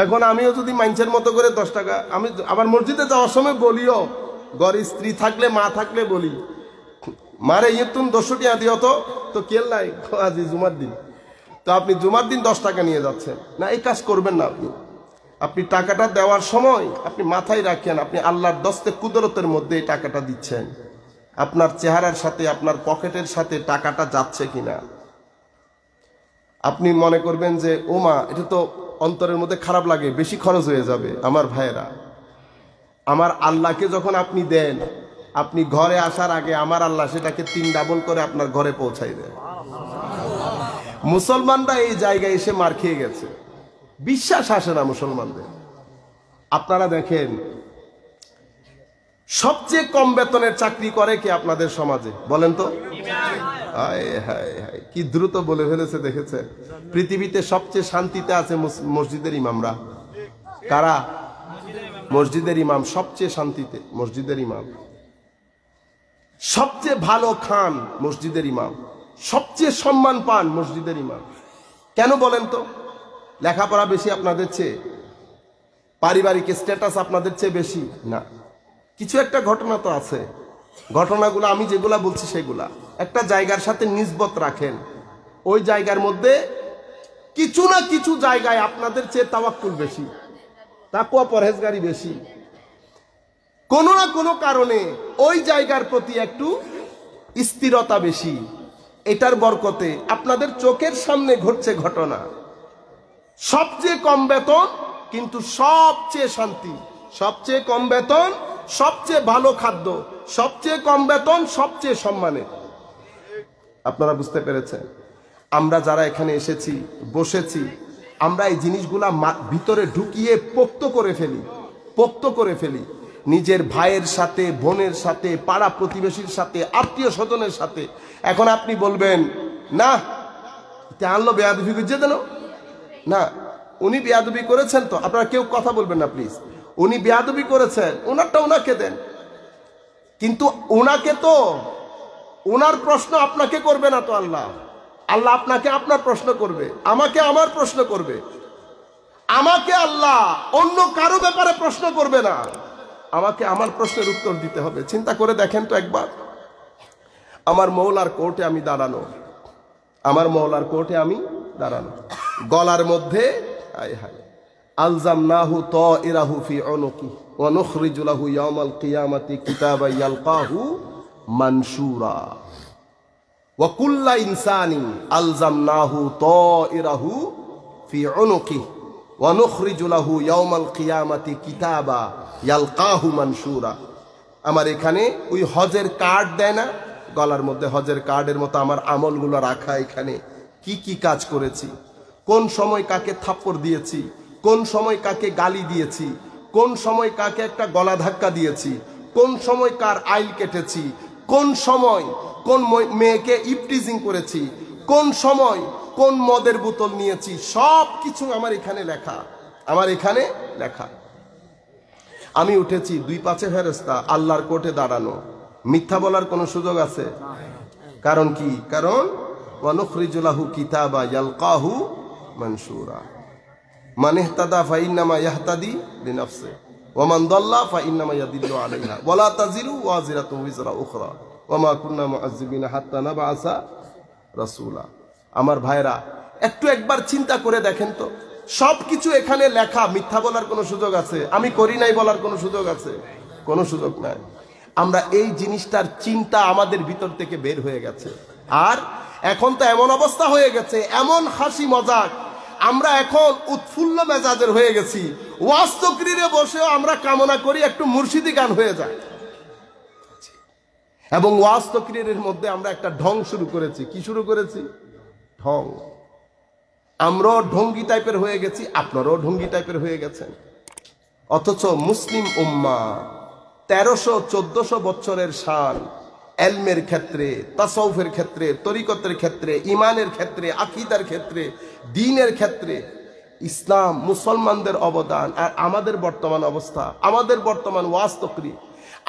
Speaker 1: এখন আমিও যদি মানুষের মতো করে 10 টাকা, আমি আবার মসজিদে যাওয়ার সময় বলিও, ঘরে স্ত্রী থাকলে, মা থাকলে বলি, মারে তুমি 200 টাকা দিও তো কেল নাই, আজ জুমার দিন, তো আপনি জুমার দিন 10 টাকা নিয়ে যাচ্ছেন না, এই কাজ করবেন না। আপনি টাকাটা দেওয়ার সময় আপনি মাথায় রাখেন, আপনি আল্লাহর দস্তে কুদরতের মধ্যে এই টাকাটা দিচ্ছেন। আপনার চেহারার সাথে, আপনার পকেটের সাথে টাকাটা যাচ্ছে কিনা। আপনি মনে করবেন যে ওমা, এটা তো অন্তরের মধ্যে খারাপ লাগে, বেশি খরচ হয়ে যাবে। আমার ভাইয়েরা, আমার আল্লাহকে যখন আপনি দেন, আপনি ঘরে আসার আগে আমার আল্লাহ সেটাকে 3 ডাবল করে আপনার ঘরে পৌঁছাই দেয়। মুসলমানরা এই জায়গায় এসে মার খেয়ে গেছে, বিশ্বাস আসে না মুসলমানদের। আপনারা দেখেন, সবচেয়ে কম বেতনের চাকরি করে কে আপনাদের সমাজে? বলেন তো। হায় হায় হায়, কি দ্রুত বলে ফেলেছে দেখেছেন। পৃথিবীতে সবচেয়ে শান্তিতে আছে মসজিদের ইমামরা। কারা? মসজিদের ইমাম সবচেয়ে শান্তিতে, মসজিদের ইমাম। সবচেয়ে ভালো খান মসজিদের ইমাম, সবচেয়ে সম্মান পান মসজিদের ইমাম। কেন বলেন তো? লেখাপড়া বেশি আপনাদের চেয়ে? পারিবারিক স্ট্যাটাস আপনাদের চেয়ে বেশি? না, কিছু একটা ঘটনা তো আছে। ঘটনাগুলো আমি যেগুলা বলছি সেগুলা একটা জায়গার সাথে নিসবত রাখেন। ওই জায়গার মধ্যে কিছু না কিছু জায়গায় আপনাদের চেয়ে তাওয়াক্কুল বেশি, তাকওয়া পরহেজগারি বেশি। কোনো না কোনো কারণে ওই জায়গার প্রতি একটু স্থিরতা বেশি। এটার বরকতে আপনাদের চোখের সামনে ঘটছে ঘটনা। সবচেয়ে কম বেতন কিন্তু সবচেয়ে শান্তি, সবচেয়ে কম বেতন সবচেয়ে ভালো খাদ্য, সবচেয়ে কম বেতন সবচেয়ে সম্মানের। আপনারা বুঝতে পেরেছেন? আমরা যারা এখানে এসেছি, বসেছি, আমরা এই জিনিসগুলা ভিতরে ঢুকিয়ে পোক্ত করে ফেলি নিজের ভাইয়ের সাথে, বোনের সাথে, পাড়া প্রতিবেশীর সাথে, আত্মীয় স্বজনের সাথে। এখন আপনি বলবেন না, আনলো বেয়াদবি বুঝে দেন না, উনি বেয়াদবি করেছেন তো, আপনারা কেউ কথা বলবেন না প্লিজ। উনি বেয়াদবি করেছেন, ওনারটা ওনাকে দেন, কিন্তু ওনাকে তো ওনার প্রশ্ন আপনাকে করবে না তো আল্লাহ। আল্লাহ আপনাকে আপনার প্রশ্ন করবে, আমাকে আমার প্রশ্ন করবে। আমাকে আল্লাহ অন্য কারো ব্যাপারে প্রশ্ন করবে না, আমাকে আমার প্রশ্নের উত্তর দিতে হবে। চিন্তা করে দেখেন তো একবার, আমার মওলার কোর্টে আমি দাঁড়ানো, আমার মওলার কোর্টে আমি দাঁড়ানো, গলার মধ্যে হায় হায় আলজামনাহু তাইরাহু ফি উনুকি ওয়া নুখরিজু লাহু ইয়াওমাল কিয়ামাতি কিতাবান ইয়ালকাহু মানশুরা ওয়া কুল্লা ইনসানিন আলজামনাহু তাইরাহু ফি উনুকি ওয়া নুখরিজু লাহু ইয়াওমাল কিয়ামাতি কিতাবা ইয়ালকাহু মানশুরা। আমার এখানে ওই হজের কার্ড দেয় না, গলার মধ্যে হজের কার্ডের মতো আমার আমলগুলো রাখা, এখানে কি কি কাজ করেছি, কোন সময় কাকে থাপ্পড় দিয়েছি, কোন সময় কাকে গালি দিয়েছি, কোন সময় কাকে একটা গলা ধাক্কা দিয়েছি, কোন সময় কার আইল কেটেছি, কোন সময় কোন মেয়েকে ইপটিজিং করেছি, কোন সময় কোন মদের বোতল নিয়েছি, সব কিছু আমার এখানে লেখা, আমার এখানে লেখা। আমি উঠেছি, দুই পাশে ফেরেশতা, আল্লাহর কোর্টে দাঁড়ানো, মিথ্যা বলার কোনো সুযোগ আছে? কারণ কি? কারণ ওয়া নুখরিজু লাহু কিতাবা ইয়ালকাহু মানশুরা। মান ইহতাদা ফাইন্নামা ইয়াহতাদি লিনাফসিহি ওয়া মান দাল্লা ফাইন্নামা ইয়াদিল্লু আলাইহা ওয়া লা তাজিরু ওয়াজিরাতুন উযরা উখরা ওয়া মা কুন্না মুআযযিবিনা হাত্তা নাবআসা রাসূলা। আমার ভাইরা, একবার চিন্তা করে দেখেন তো, সবকিছু এখানে লেখা, মিথ্যা বলার কোনো সুযোগ আছে? আমি করি নাই বলার কোনো সুযোগ আছে? কোনো সুযোগ নাই। আমরা এই জিনিসটার চিন্তা আমাদের ভিতর থেকে বের হয়ে গেছে। আর এখন তো এমন অবস্থা হয়ে গেছে, এমন হাসি মজাক, আমরা এখন উৎফুল্ল মেজাজের হয়ে গেছি, ওয়াজ তকরিরে বসেও আমরা কামনা করি একটু মুর্শিদি গান হয়ে যায়। এবং ওয়াজ তকরিরের মধ্যে আমরা একটা ঢং শুরু করেছি। কি শুরু করেছি? ঢং। আমরাও ঢঙ্গি টাইপের হয়ে গেছি, আপনারাও ঢঙ্গি টাইপের হয়ে গেছেন। অথচ মুসলিম উম্মাহ 1300-1400 বছরের শান, এলমের ক্ষেত্রে, তাসাউফের ক্ষেত্রে, তরিকতের ক্ষেত্রে, ইমানের ক্ষেত্রে, আকীদার ক্ষেত্রে, দ্বীনের ক্ষেত্রে ইসলাম, মুসলমানদের অবদান, আর আমাদের বর্তমান অবস্থা, আমাদের বর্তমান ওয়াজ তকরির,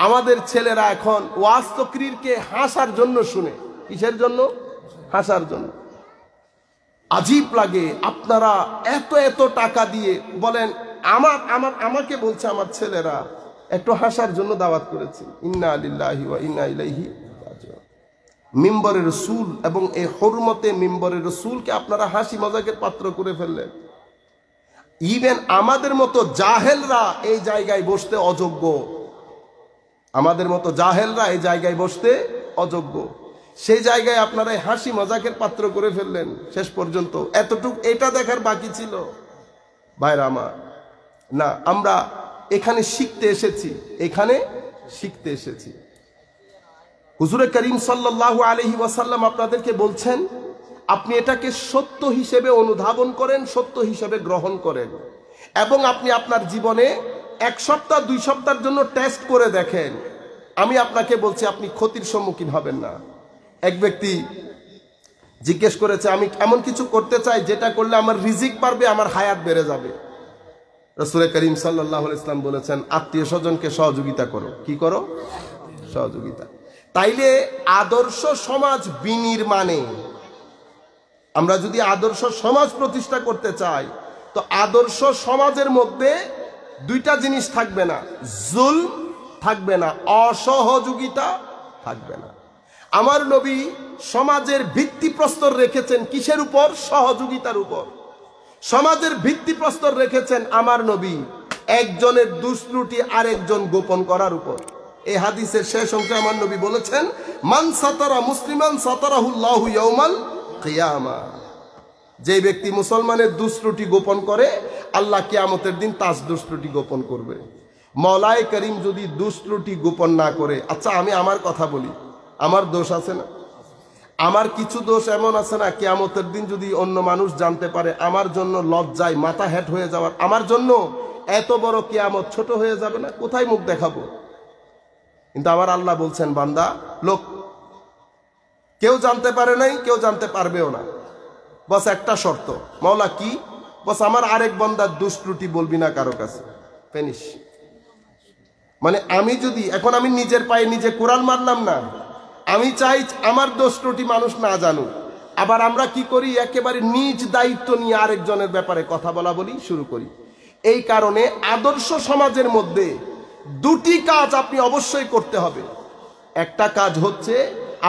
Speaker 1: আমাদের ছেলেরা এখন ওয়াজ তকরিরকে হাসার জন্য শুনে। কিসের জন্য? হাসার জন্য। আজীব লাগে, আপনারা এত এত টাকা দিয়ে বলেন, আমাকে বলছে আমার ছেলেরা একটু হাসার জন্য দাওয়াত করেছি। ইন্না লিল্লাহি ওয়া ইন্না ইলাইহি রাজিউন। মিম্বরে রাসূল এবং এই হুরমতে মিম্বরে রাসূলকে আপনারা হাসি মজাকের পাত্র করে ফেললেন। ইভেন আমাদের মতো জাহেলরা এই জায়গায় বসতে অযোগ্য, আমাদের মতো জাহেলরা এই জায়গায় বসতে অযোগ্য, সেই জায়গায় আপনারা হাসি মজাকের পাত্র করে ফেললেন। শেষ পর্যন্ত এতটুকু এটা দেখার বাকি ছিল। ভাইরা আমার, না, আমরা এখানে শিখতে এসেছি, এখানে শিখতে এসেছি। হুজুরে করিম সাল্লাল্লাহু আলাইহি ওয়াসাল্লাম আপনাদেরকে বলছেন, আপনি এটাকে সত্য হিসেবে অনুধাবন করেন, সত্য হিসেবে গ্রহণ করেন, এবং আপনি আপনার জীবনে 1 সপ্তাহ 2 সপ্তাহের জন্য টেস্ট করে দেখেন। আমি আপনাকে বলছি, আপনি ক্ষতির সম্মুখীন হবেন না। এক ব্যক্তি জিজ্ঞেস করেছে, আমি এমন কিছু করতে চাই যেটা করলে আমার রিজিক বাড়বে, আমার হায়াত বেড়ে যাবে। রাসূল করিম সাল্লাল্লাহু আলাইহি ওয়াসাল্লাম বলেছেন, আত্মীয় স্বজনকে সহযোগিতা করো। কি করো? সহযোগিতা। তাইলে আদর্শ সমাজ বিনির্মাণে, আমরা যদি আদর্শ সমাজ প্রতিষ্ঠা করতে চাই, তো আদর্শ সমাজের মধ্যে 2টা জিনিস থাকবে না, জুলম থাকবে না, অসহযোগিতা থাকবে না। আমার নবী সমাজের ভিত্তিপ্রস্তর রেখেছেন কিসের উপর? সহযোগিতার উপর। সমাজের ভিত্তিপ্রস্তর রেখেছেন আমার নবী একজনের দুষ্ত্রুটি আরেকজন গোপন করার উপর। এই হাদিসের শেষ অংশে আমার নবী বলেছেন, মান সাতারা মুসলিমান সাতারাহুল্লাহু ইয়াউমাল কিয়ামা। যে ব্যক্তি মুসলমানের দুষ্ত্রুটি গোপন করে, আল্লাহ কিয়ামতের দিন তার দুষ্ত্রুটি গোপন করবে। মওলায়ে করিম যদি দুষ্ত্রুটি গোপন না করে, আচ্ছা আমি আমার কথা বলি, আমার দোষ আছে না? আমার কিছু দোষ এমন আছে না, কিয়ামতের দিন যদি অন্য মানুষ জানতে পারে, আমার জন্য লজ্জায় মাথা হেট হয়ে যাওয়ার, আমার জন্য এত বড় কিয়ামত ছোট হয়ে যাবে না, কোথায় মুখ দেখাবো? কিন্তু আমার আল্লাহ বলছেন, বান্দা লোক কেউ জানতে পারে নাই, কেউ জানতে পারবেও না, বস একটা শর্ত। মাওলা কি? বস আমার আরেক বান্দার দোষ ত্রুটি বলবি না কারো কাছে, ফিনিশ। মানে আমি যদি এখন আমি নিজের পায়ে নিজে কোরআন মারলাম না, আমি চাই আমার দোষ ত্রুটি মানুষ না জানুক। আবার আমরা কি করি, একেবারে নিজ দায়িত্ব নিয়ে আরেকজনের ব্যাপারে কথা বলা বলি শুরু করি। এই কারণে আদর্শ সমাজের মধ্যে দুটি কাজ আপনি অবশ্যই করতে হবে। একটা কাজ হচ্ছে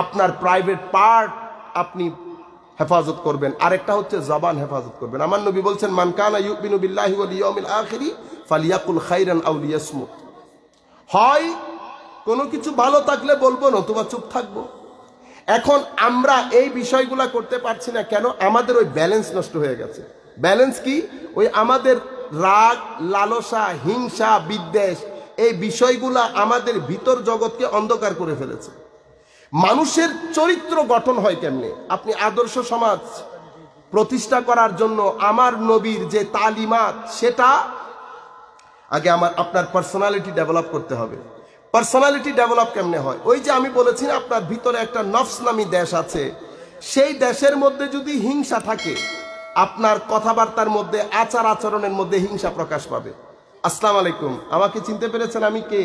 Speaker 1: আপনার প্রাইভেট পার্ট আপনি হেফাজত করবেন, আরেকটা হচ্ছে জবান হেফাজত করবেন। আমার নবী বলছেন, মান কানা ইউমিনু বিল্লাহি ওয়াল ইয়াউমিল আখিরি ফালিয়াকুল খাইরান আও লিয়াসমুত। হয় কোনো কিছু ভালো থাকলে বলবো, নতুবা চুপ থাকবো। এখন আমরা এই বিষয়গুলা করতে পারছি না কেন? আমাদের ওই ব্যালেন্স নষ্ট হয়ে গেছে। ব্যালেন্স কি? ওই আমাদের রাগ, লালসা, হিংসা, বিদ্বেষ, এই বিষয়গুলা আমাদের ভিতর জগৎকে অন্ধকার করে ফেলেছে। মানুষের চরিত্র গঠন হয় কেমনে? আপনি আদর্শ সমাজ প্রতিষ্ঠা করার জন্য আমার নবীর যে তালিমাত, সেটা আগে আপনার পার্সোনালিটি ডেভেলপ করতে হবে। পার্সোনালিটি ডেভেলপ কেমনে হয়? ওই যে আমি বলেছি না, আপনার ভিতরে একটা নফস নামী দেশ আছে, সেই দেশের মধ্যে যদি হিংসা থাকে, আপনার কথাবার্তার মধ্যে, আচার আচরণের মধ্যে হিংসা প্রকাশ পাবে। আসসালামু আলাইকুম, আমাকে চিনতে পেরেছেন? আমি কে?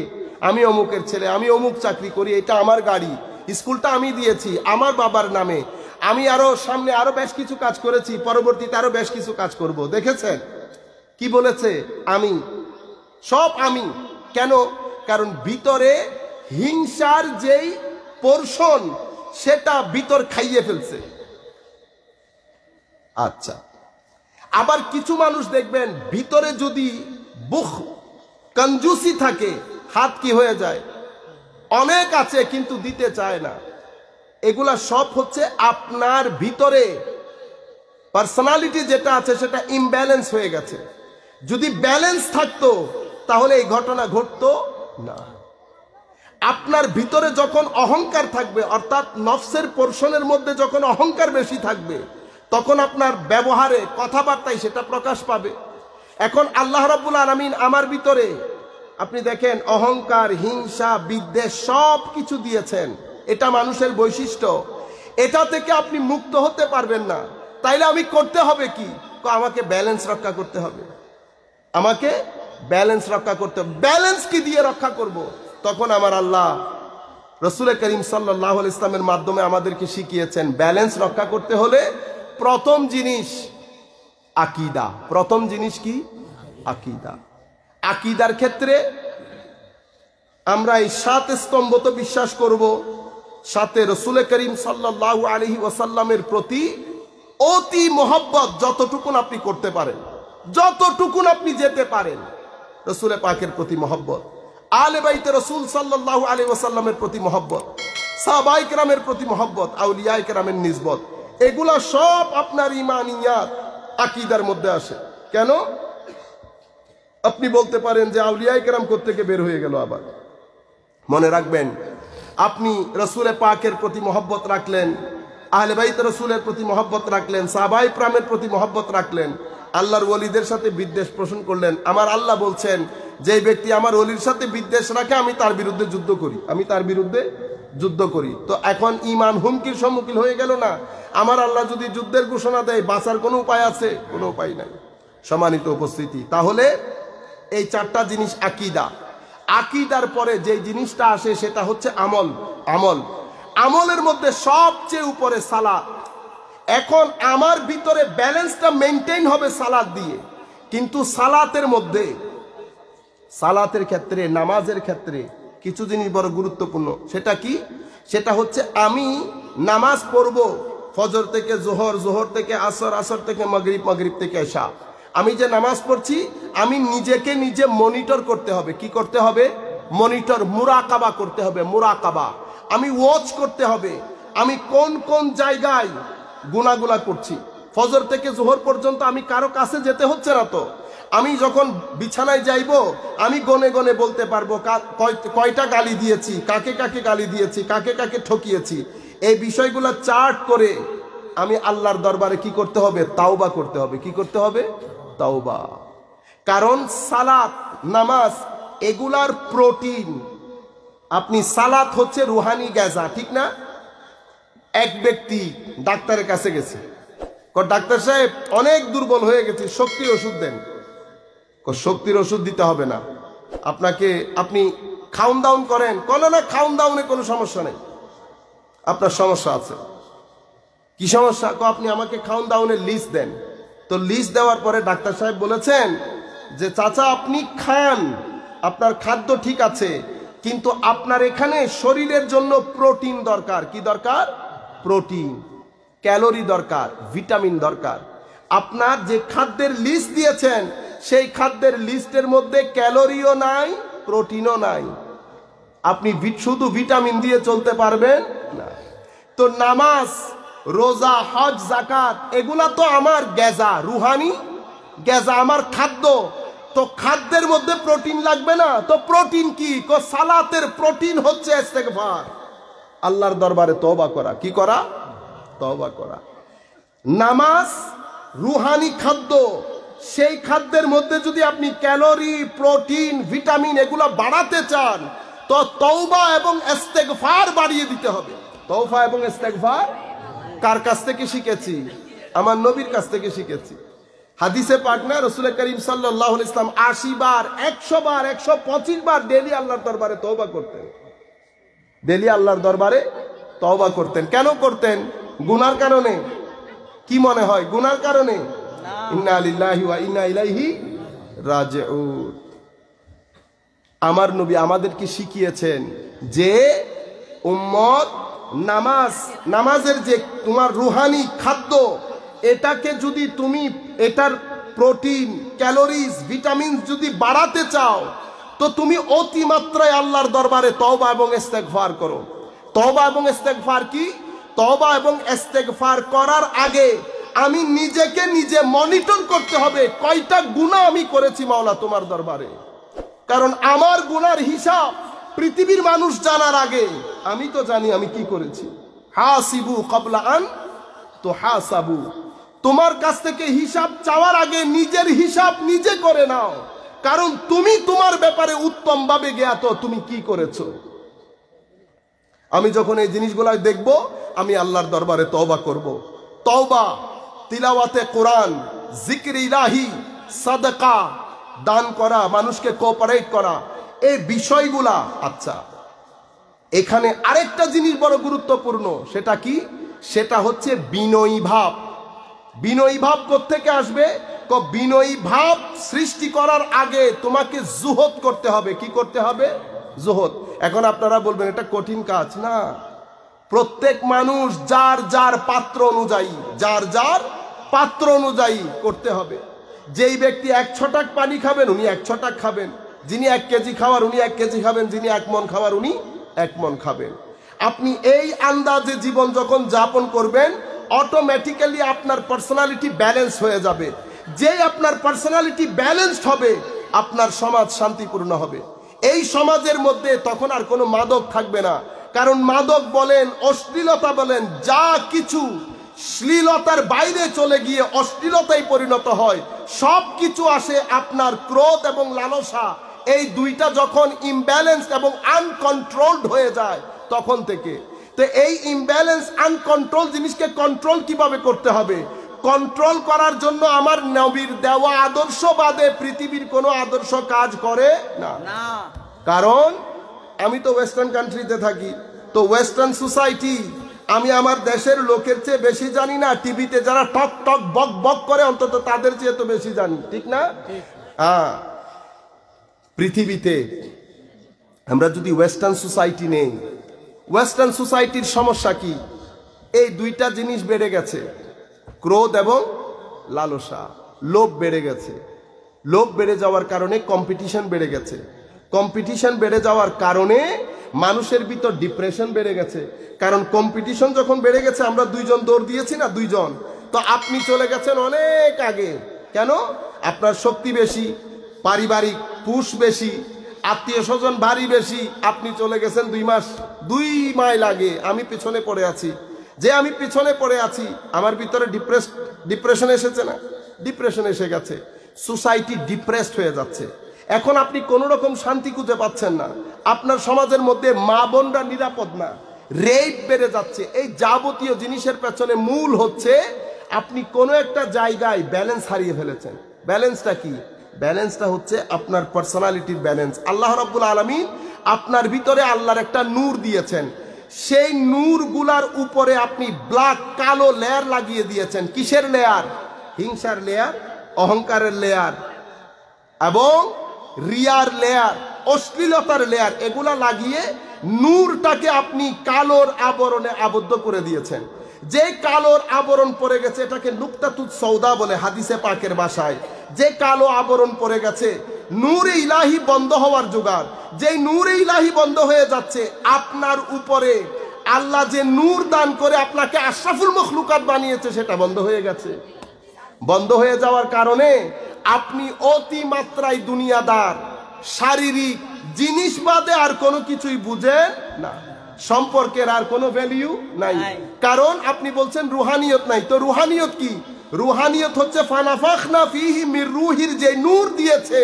Speaker 1: আমি অমুকের ছেলে, আমি অমুক চাকরি করি, এটা আমার গাড়ি, স্কুলটা আমি দিয়েছি আমার বাবার নামে, আমি আরো সামনে আরো বেশ কিছু কাজ করেছি, পরবর্তীতে আরো বেশ কিছু কাজ করব। দেখেছেন কি বলেছে? আমি, সব আমি। কেন? কারণ ভিতরে হিংসার যেই পোরশন, সেটা ভিতর খাইয়ে ফেলছে। আচ্ছা, আবার কিছু মানুষ দেখবেন ভিতরে যদি বুখ কঞ্জুসি থাকে, হাত কি হয়ে যায়? অনেক আছে কিন্তু দিতে চায় না। এগুলা সব হচ্ছে আপনার ভিতরে পার্সোনালিটি যেটা আছে সেটা ইমব্যালেন্স হয়ে গেছে। যদি ব্যালেন্স থাকতো তাহলে এই ঘটনা ঘটতো না। আপনার ভিতরে যখন অহংকার থাকবে, অর্থাৎ নফসের পোরশনের মধ্যে যখন অহংকার বেশি থাকবে, তখন আপনার ব্যবহারে, কথাবার্তায় সেটা প্রকাশ পাবে। এখন আল্লাহ রাব্বুল আলামিন আমার ভিতরে আপনি দেখেন অহংকার, হিংসা, বিদ্বেষ সব কিছু দিয়েছেন। এটা মানুষের বৈশিষ্ট্য, এটা থেকে আপনি মুক্ত হতে পারবেন না। তাইলে আমি করতে হবে কি? আমাকে ব্যালেন্স রক্ষা করতে হবে, আমাকে ব্যালেন্স রক্ষা করতে হবে। ব্যালেন্স কি দিয়ে রক্ষা করব? তখন আমার আল্লাহ রাসূল করিম সাল্লাল্লাহু আলাইহি ইসলামের মাধ্যমে আমাদেরকে শিখিয়েছেন, ব্যালেন্স রক্ষা করতে হলে প্রথম জিনিস আকীদা। প্রথম জিনিস কি? আকীদা। আকীদার ক্ষেত্রে আমরা এই 7 স্তম্ভ তো বিশ্বাস করব, সাথে রাসূল করিম সাল্লাল্লাহু আলাইহি ওয়াসাল্লামের প্রতি অতি মহব্বত যতটুকুন আপনি করতে পারেন, যতটুকুন আপনি যেতে পারেন, রাসূল পাকের প্রতি মহব্বত, আলে বাইতে রাসূল সাল্লাল্লাহু আলাইহি ওয়াসাল্লামের প্রতি মহব্বত, সাহাবায়ে কেরামের প্রতি মহব্বত, আউলিয়ায়ে কেরামের নিসবত, এগুলা সব আপনার ঈমানিয়াত, আকীদার মধ্যে আসে। কেন? আপনি বলতে পারেন যে আউলিয়ায়ে কেরাম কোত্থেকে বের হয়ে গেল? আবার মনে রাখবেন, আপনি রাসূল পাকের প্রতি মহব্বত রাখলেন, আহলে বাইত রাসূলের প্রতি মহব্বত রাখলেন, সাহাবায়ে কেরামের প্রতি মহব্বত রাখলেন, আল্লাহর ওলিদের সাথে বিদ্বেষ পোষণ করলেন। আমার আল্লাহ বলছেন, যে ব্যক্তি আমার ওলির সাথে বিদ্বেষ রাখে, আমি তার বিরুদ্ধে যুদ্ধ করি, আমি তার বিরুদ্ধে যুদ্ধ করি। তো এখন ঈমান হুমকির সম্মুখীন হয়ে গেল না? আমার আল্লাহ যদি যুদ্ধের ঘোষণা দেয়, বাঁচার কোনো উপায় আছে? কোনো উপায় নাই। সম্মানিত উপস্থিতি, তাহলে এই 4টা জিনিস আকীদা। আকীদার পরে যে জিনিসটা আসে সেটা হচ্ছে আমল। আমল, আমলের মধ্যে সবচেয়ে উপরে সালাত। এখন আমার ভিতরে ব্যালেন্সটা মেইনটেইন হবে সালাত দিয়ে, কিন্তু সালাতের মধ্যে, সালাতের ক্ষেত্রে, নামাজের ক্ষেত্রে কিছু জিনিস বড় গুরুত্বপূর্ণ। সেটা কি? সেটা হচ্ছে আমি নামাজ পড়ব ফজর থেকে জোহর, জোহর থেকে আসর, আসর থেকে মাগরিব, মাগরিব থেকে এশা। আমি যে নামাজ পড়ছি, আমি নিজেকে নিজে মনিটর করতে হবে। কি করতে হবে? মনিটর, মুরাকাবা করতে হবে। মুরাকাবা, আমি ওয়াচ করতে হবে আমি কোন কোন জায়গায় গুনাহগুলা করছি। ফজর থেকে জোহর পর্যন্ত আমি কারো কাছে যেতে হচ্ছে না তো। আমি যখন বিছানায় যাইব, আমি গনে গনে বলতে পারবো কয়টা গালি দিয়েছি, কাকে কাকে গালি দিয়েছি, কাকে কাকে ঠকিয়েছি। এই বিষয়গুলো চার্ট করে আমি আল্লাহর দরবারে কি করতে হবে? তাওবা করতে হবে। কি করতে হবে? তাওবা। কারণ সালাত, নামাজ এগুলার প্রোটিন। আপনি সালাত হচ্ছে রুহানি গাজা, ঠিক না? এক ব্যক্তি ডাক্তারের কাছে গেছে, ডাক্তার সাহেব অনেক দুর্বল হয়ে গেছে, শক্তির ওষুধ দেন। শক্তির ওষুধ দিতে হবে না আপনাকে, আপনি খাউন দাউন করেন। না, খাউন দাউনে কোনো সমস্যা নেই, আপনার সমস্যা আছে। কি সমস্যা? আপনি আমাকে খাউন দাউনের লিস্ট দেন। তো লিস্ট দেওয়ার পরে ডাক্তার সাহেব বলেছেন যে চাচা আপনি খান, আপনার খাদ্য ঠিক আছে, কিন্তু আপনার এখানে শরীরের জন্য প্রোটিন দরকার। কি দরকার? প্রোটিন, ক্যালোরি দরকার, ভিটামিন দরকার। আপনার যে খাদ্যের লিস্ট দিয়েছেন সেই খাদ্যের লিস্টের মধ্যে ক্যালোরিও নাই, প্রোটিনও নাই। আপনি শুধু ভিটামিন দিয়ে চলতে পারবেন না। তো নামাজ, রোজা, হজ, যাকাত এগুলা তো আমার গেজা, রুহানি গেজা, আমার খাদ্য। তো খাদ্যের মধ্যে প্রোটিন লাগবে না? তো প্রোটিন কি? সালাতের প্রোটিন হচ্ছে ইস্তেগফার, আল্লাহর দরবারে তওবা করা। কি করা? তওবা করা। নামাজ রুহানি খাদ্য, সেই খাদ্যের মধ্যে যদি আপনি ক্যালোরি, প্রোটিন, ভিটামিন এগুলো বাড়াতে চান তো তওবা এবং ইস্তেগফার বাড়িয়ে দিতে হবে। তওবা এবং ইস্তেগফার কার কাছ থেকে শিখেছি? আমার নবীর কাছ থেকে শিখেছি। হাদিসে পাক না, রাসূল করিম সাল্লাল্লাহু আলাইহি ওয়াসাল্লাম 80 বার, 100 বার, 125 বার ডেইলি আল্লাহর দরবারে তওবা করতেন। ডেইলি আল্লাহর দরবারে তওবা করতেন। কেন করতেন? গুনার কারণে? কি মনে হয়? গুনার কারণে? ইন্না লিল্লাহি ওয়া ইন্না ইলাইহি রাজিউন। আমার নবী আমাদেরকে শিখিয়েছেন যে উম্মত নামাজের যে তোমার রুহানি খাদ্য, এটাকে যদি তুমি এটার প্রোটিন, ক্যালোরিজ, ভিটামিন যদি বাড়াতে চাও তো তুমি অতিমাত্রায় আল্লাহর দরবারে তওবা এবং ইস্তেগফার করো। তওবা এবং ইস্তেগফার কি? তওবা এবং ইস্তেগফার করার আগে আমি নিজেকে নিজে মনিটর করতে হবে, কয়টা গুনাহ আমি করেছি মাওলা তোমার দরবারে। কারণ আমার গুনার হিসাব পৃথিবীর মানুষ জানার আগে আমি তো জানি আমি কি করেছি। হাসিবু ক্বাবলা আন তুহাসাবু। তোমার কাছ থেকে হিসাব চাওয়ার আগে নিজের হিসাব নিজে করে নাও, কারণ তুমি তোমার ব্যাপারে উত্তম ভাবে জ্ঞাত তুমি কি করেছো। আমি যখন এই জিনিসগুলো দেখব আমি আল্লাহর দরবারে তওবা করব। তওবা, তিলাওয়াতে কোরআন, জিকির ইলাহি, সাদাকা, দান করা, মানুষকে কোঅপারেট করা, এই বিষয়গুলা। আচ্ছা, এখানে আরেকটা জিনিস বড় গুরুত্বপূর্ণ, সেটা কি? সেটা হচ্ছে বিনয়ী ভাব। বিনয়ী ভাব কোত্থেকে আসবে? বিনয়ী ভাব সৃষ্টি করার আগে তোমাকে জুহদ করতে হবে। কি করতে হবে? জুহদ। এখন আপনারা বলবেন এটা কঠিন কাজ। না, প্রত্যেক মানুষ যার যার পাত্র অনুযায়ী, যার যার পাত্র অনুযায়ী করতে হবে। যেই ব্যক্তি 1 ছটাক পানি খাবেন উনি 1 ছটাক খাবেন, যিনি 1 কেজি খাওয়ার উনি 1 কেজি খাবেন, যিনি 1 মন খাওয়ার উনি 1 মন খাবেন। আপনি এই আন্দাজে জীবন যখন যাপন করবেন অটোমেটিক্যালি আপনার পার্সোনালিটি ব্যালেন্স হয়ে যাবে। যেই আপনার পার্সোনালিটি ব্যালেন্সড হবে আপনার সমাজ শান্তিপূর্ণ হবে। এই সমাজের মধ্যে তখন আর কোনো মাদক থাকবে না, কারণ মাদক বলেন, অশ্লীলতা বলেন, যা কিছু শ্লীলতার বাইরে চলে গিয়ে অশ্লীলতায় পরিণত হয়, সব কিছু আসে আপনার ক্রোধ এবং লালসা। এই দুইটা যখন ইমব্যালেন্স এবং আনকন্ট্রোলড হয়ে যায় তখন থেকে। তো এই ইমব্যালেন্স, আনকন্ট্রোল জিনিসকে কন্ট্রোল কিভাবে করতে হবে? কন্ট্রোল করার জন্য আমার নবীর দেওয়া আদর্শ বাদে পৃথিবীর কোনো আদর্শ কাজ করে না। কারণ আমি তো ওয়েস্টার্ন কান্ট্রিতে থাকি, তো ওয়েস্টার্ন সোসাইটি আমি আমার দেশের লোকের চেয়ে বেশি জানি না। টিভিতে যারা টক টক বক বক করে অন্তত তাদের চেয়ে তো বেশি জানি, ঠিক না? হ্যাঁ, পৃথিবীতে আমরা যদি ওয়েস্টার্ন সোসাইটি নেই, ওয়েস্টার্ন সোসাইটির সমস্যা কি? এই দুইটা জিনিস বেড়ে গেছে, ক্রোধ এবং লালসা। লোভ বেড়ে গেছে। লোভ বেড়ে যাওয়ার কারণে কম্পিটিশন বেড়ে গেছে। কম্পিটিশন বেড়ে যাওয়ার কারণে মানুষের ভিতর ডিপ্রেশন বেড়ে গেছে। কারণ কম্পিটিশন যখন বেড়ে গেছে, আমরা 2 জন দৌড় দিয়েছি না, 2 জন, তো আপনি চলে গেছেন অনেক আগে। কেন? আপনার শক্তি বেশি, পারিবারিক পুশ বেশি, আত্মীয় স্বজন ভারী বেশি, আপনি চলে গেছেন 2 মাস, 2 মাইল আগে আমি পিছনে পড়ে আছি। যে আমি পিছনে পড়ে আছি, আমার ভিতরে ডিপ্রেশন এসেছে না? ডিপ্রেশন এসে গেছে, সোসাইটি ডিপ্রেসড হয়ে যাচ্ছে। এখন আপনি কোনো রকম শান্তি খুঁজে পাচ্ছেন না, আপনার সমাজের মধ্যে মা বোনরা নিরাপদ না, রেপ বেড়ে যাচ্ছে। এই যাবতীয় জিনিসের পেছনে মূল হচ্ছে আপনি কোনো একটা জায়গায় ব্যালেন্স হারিয়ে ফেলেছেন। ব্যালেন্সটা কি? ব্যালেন্সটা হচ্ছে আপনার পার্সোনালিটির ব্যালেন্স। আল্লাহ রাব্বুল আলামিন আপনার ভিতরে আল্লাহর একটা নূর দিয়েছেন, সেই নূরগুলার উপরে আপনি ব্ল্যাক কালো লেয়ার লাগিয়ে দিয়েছেন। কিসের লেয়ার? হিংসার লেয়ার, অহংকারের লেয়ার এবং রিয়ার লেয়ার, অশ্লীলতার লেয়ার। এগুলা লাগিয়ে নূরটাকে আপনি কালোর আবরণে আবদ্ধ করে দিয়েছেন। যে কালোর আবরণ পড়ে গেছে এটাকে নুকতাতুস সৌদা বলে হাদিসে পাকের ভাষায়। যে কালো আবরণ পড়ে গেছে, নূরে ইলাহি বন্ধ হওয়ার জোগাড়। যেই নূরে ইলাহি বন্ধ হয়ে যাচ্ছে, আপনার উপরে আল্লাহ যে নূর দান করে আপনাকে আশরাফুল মখলুকাত বানিয়েছে সেটা বন্ধ হয়ে গেছে। বন্ধ হয়ে যাওয়ার কারণে আপনি অতিমাত্রায় দুনিয়াদার, শারীরিক জিনিস বাদে আর কোনো কিছুই বুঝেন না, সম্পর্কের আর কোনো ভ্যালিউ নাই। কারণ আপনি বলছেন রুহানিয়ত নাই। তো রুহানিয়ত কি? রুহানিয়ত হচ্ছে ফানাফাখনা ফিহি মির রুহির যে নূর দিয়েছে,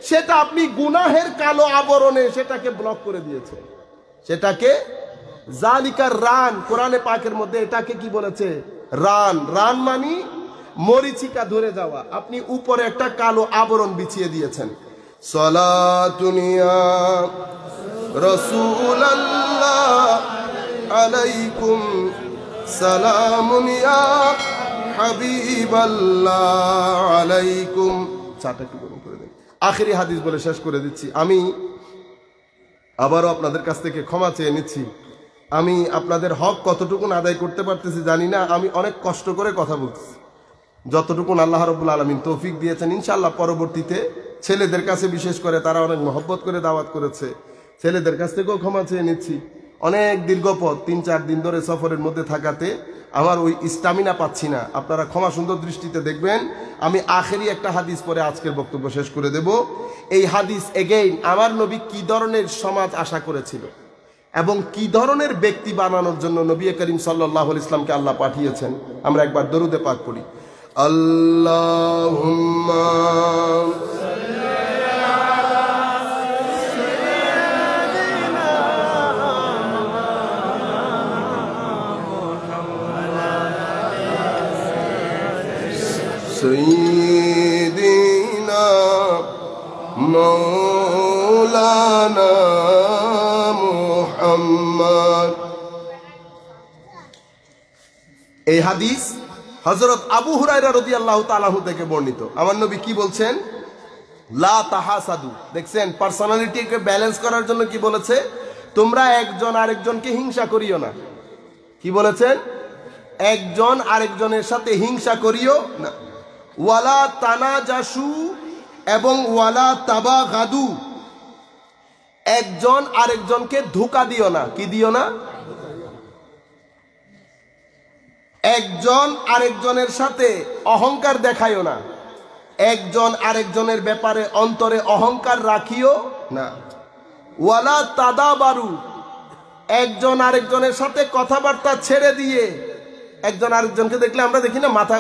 Speaker 1: সেটা আপনি গুনাহের কালো আবরণে সেটাকে ব্লক করে দিয়েছে। সেটাকে জালিকার রান, কোরআনে পাকের মধ্যে এটাকে কি বলেছে? রান। রান মানি মরিচিকা ধরে যাওয়া। আপনি উপরে একটা কালো আবরণ বিছিয়ে দিয়েছেন। সালাতুন ইয়া রাসূলুল্লাহ আলাইকুম সালামুন ইয়া হাবিবাল্লাহ আলাইকুম। চাটা একটু গরম করে দেন। আখেরি হাদিস বলে শেষ করে দিচ্ছি। আমি আবারও আপনাদের কাছ থেকে ক্ষমা চেয়ে নিচ্ছি। আমি আপনাদের হক কতটুকুন আদায় করতে পারতেছি জানি না। আমি অনেক কষ্ট করে কথা বলতেছি, যতটুকুন আল্লাহ রাব্বুল আলামিন তৌফিক দিয়েছেন। ইনশাআল্লাহ পরবর্তীতে ছেলেদের কাছে বিশেষ করে তারা অনেক মহব্বত করে দাওয়াত করেছে, ছেলেদের কাছ থেকেও ক্ষমা চেয়ে নিচ্ছি। অনেক দীর্ঘ পথ, 3-4 দিন ধরে সফরের মধ্যে থাকাতে আমার ওই স্টামিনা পাচ্ছি না। আপনারা ক্ষমা সুন্দর দৃষ্টিতে দেখবেন। আমি আখেরি একটা হাদিস পরে আজকের বক্তব্য শেষ করে দেব। এই হাদিস এগেইন আমার নবী কি ধরনের সমাজ আশা করেছিল এবং কি ধরনের ব্যক্তি বানানোর জন্য নবী করিম সাল্লাল্লাহু আলাইহি ইসলামকে আল্লাহ পাঠিয়েছেন। আমরা একবার দরুদে পাক পড়ি। আল্লাহুম্মা সাইয়্যিদিনা মাওলানা মুহাম্মদ। এই হাদিস হযরত আবু হুরায়রা রাদিয়াল্লাহু তাআলা আনহু থেকে বর্ণিত। আমার নবী কি বলছেন? লা তাহাসাদু। দেখছেন, পার্সোনালিটিকে ব্যালেন্স করার জন্য কি বলেছে? তোমরা একজন আরেকজনকে হিংসা করিও না। কি বলেছেন? একজন আরেকজনের সাথে হিংসা করিও না। ওয়ালা তানাজাসু এবং ওয়ালা তাবাগাদু। একজন আরেকজনকে ধোঁকা দিও না। কি দিও না? একজন আরেকজনের সাথে অহংকার দেখাইও না। একজন আরেকজনের ব্যাপারে অন্তরে অহংকার রাখিও না। ওয়ালা তাদাবারু। একজন আরেকজনের সাথে কথাবার্তা ছেড়ে দিয়ে, একজন আরেকজনকে দেখলে আমরা দেখি না মাথা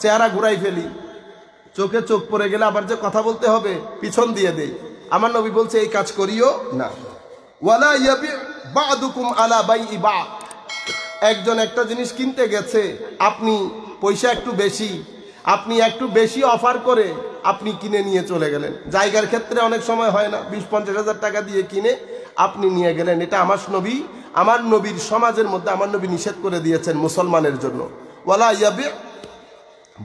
Speaker 1: চেহারা ঘুরাই ফেলি, চোখে চোখ পড়ে গেলে আবার যে কথা বলতে হবে পিছন দিয়ে দেই। আমার নবী বলছে এই কাজ করিও না। ওয়ালা ইয়াবি বা'দুকুম আলা বাইই বা'দ। একজন একটা জিনিস কিনতে গেছে, আপনি পয়সা একটু বেশি, আপনি একটু বেশি অফার করে আপনি কিনে নিয়ে চলে গেলেন। জায়গার ক্ষেত্রে অনেক সময় হয় না, 20-50 হাজার টাকা দিয়ে কিনে আপনি নিয়ে গেলেন। এটা আমার নবীর সমাজের মধ্যে আমার নবী নিষেধ করে দিয়েছেন মুসলমানের জন্য। ওয়ালা ইয়াবি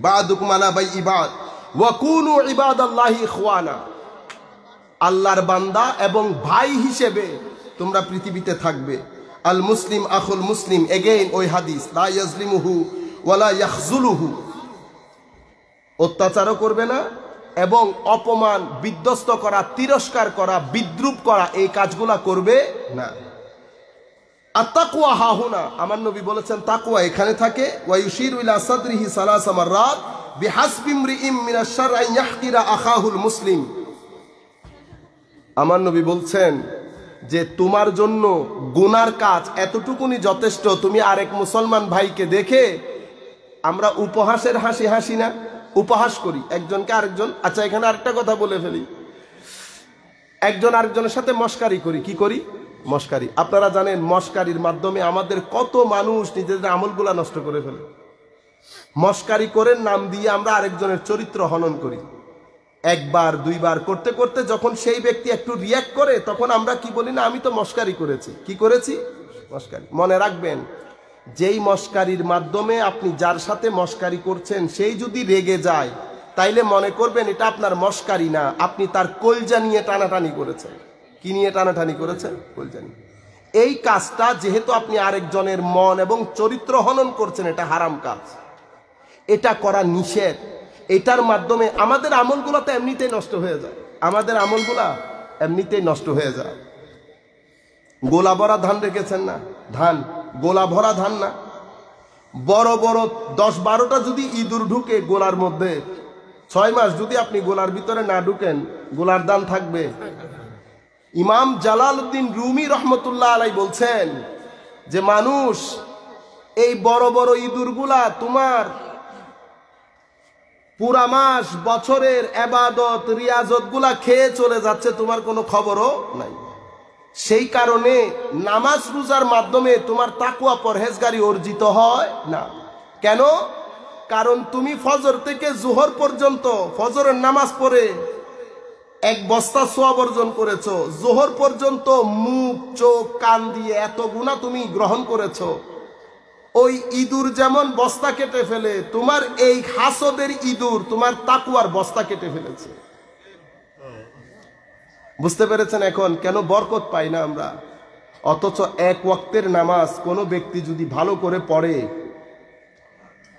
Speaker 1: বা'দুকুম আলা বাইই বা'দ ওয়া কুনু ইবাদাল্লাহি ইখওয়ানা। আল্লাহর বান্দা এবং ভাই হিসেবে তোমরা পৃথিবীতে থাকবে। আল মুসলিম আখুল মুসলিম। এগেইন ওই হাদিস, লা ইয়াজলিমুহু ওয়ালা ইয়াখযুলুহু। অত্যাচারও করবে না এবং অপমান, বিধ্বস্ত করা, তিরস্কার করা, বিদ্রুপ করা এই কাজগুলা করবে না। আত-তাকওয়া হাহুনা। আমার নবী বলেছেন তাকওয়া এখানে থাকে। ওয়া ইউশিরু ইলা সাদরিহি সালাসা মাররাত বিহাসবি ইমরিইম মিনাশ শাররি আন ইয়াহকিরা আখাহুল মুসলিম। আমার নবী বলছেন যে তোমার জন্য গুনার কাজ এতটুকুনি যথেষ্ট, তুমি আরেক মুসলমান ভাইকে দেখে, আমরা উপহাসের হাসি হাসি না, উপহাস করি একজনকে আরেকজন। আচ্ছা, এখানে আরেকটা কথা বলে ফেলি, একজন আরেকজনের সাথে মস্কারি করি। কি করি? মস্কারি। আপনারা জানেন মস্কারির মাধ্যমে আমাদের কত মানুষ নিজেদের আমলগুলা নষ্ট করে ফেলে। মস্কারি করে নাম দিয়ে আমরা আরেকজনের চরিত্র হনন করি। একবার দুইবার করতে করতে যখন সেই ব্যক্তি একটু রিয়াক্ট করে, তখন আমরা কি বলি না, আমি তো মস্কারি করেছি। কি করেছি? মস্কারি। মনে রাখবেন, যেই মস্কারির মাধ্যমে আপনি যার সাথে মস্কারি করছেন সেই যদি রেগে যায়, তাইলে মনে করবেন এটা আপনার মস্কারি না, আপনি তার কলজা নিয়ে টানাটানি করেছেন। কি নিয়ে টানাটানি করেছেন? কলজা নিয়ে। এই কাজটা যেহেতু আপনি আরেকজনের মন এবং চরিত্র হনন করছেন, এটা হারাম কাজ, এটা করা নিষেধ। এটার মাধ্যমে আমাদের আমলগুলো তো এমনিতেই নষ্ট হয়ে যায়, আমাদের আমলগুলা এমনিতেই নষ্ট হয়ে যায়। গোলা ভরা ধান রেখেছেন না, ধান গোলা ভরা ধান না, বড় বড় 10-12টা যদি ইঁদুর ঢুকে গোলার মধ্যে, 6 মাস যদি আপনি গোলার ভিতরে না ঢুকেন, গোলার ধান থাকবে? ইমাম জালালউদ্দিন রুমি রহমতুল্লাহ আলাই বলছেন যে মানুষ এই বড় বড় ইঁদুরগুলা তোমার পুরা মাস বছরের ইবাদত রিয়াজত গুলা খেয়ে চলে যাচ্ছে, তোমার কোনো খবরও নাই। সেই কারণে নামাজ রোজার মাধ্যমে তোমার তাকওয়া পরহেজগারি অর্জিত হয় না। কেন? কারণ তুমি ফজর থেকে জোহর পর্যন্ত ফজরের নামাজ পড়ে 1 বস্তা সওয়াব অর্জন করেছো, জোহর পর্যন্ত মুখ চোখ কান দিয়ে এত গুনাহ তুমি গ্রহণ করেছো। ওই ইঁদুর যেমন বস্তা কেটে ফেলে, তোমার এই হাসদের ইঁদুর তোমার তাকওয়ার বস্তা কেটে ফেলেছে। বুঝতে পেরেছেন এখন কেন বরকত পাই না আমরা? অথচ 1 ওয়াক্তের নামাজ কোনো ব্যক্তি যদি ভালো করে পড়ে,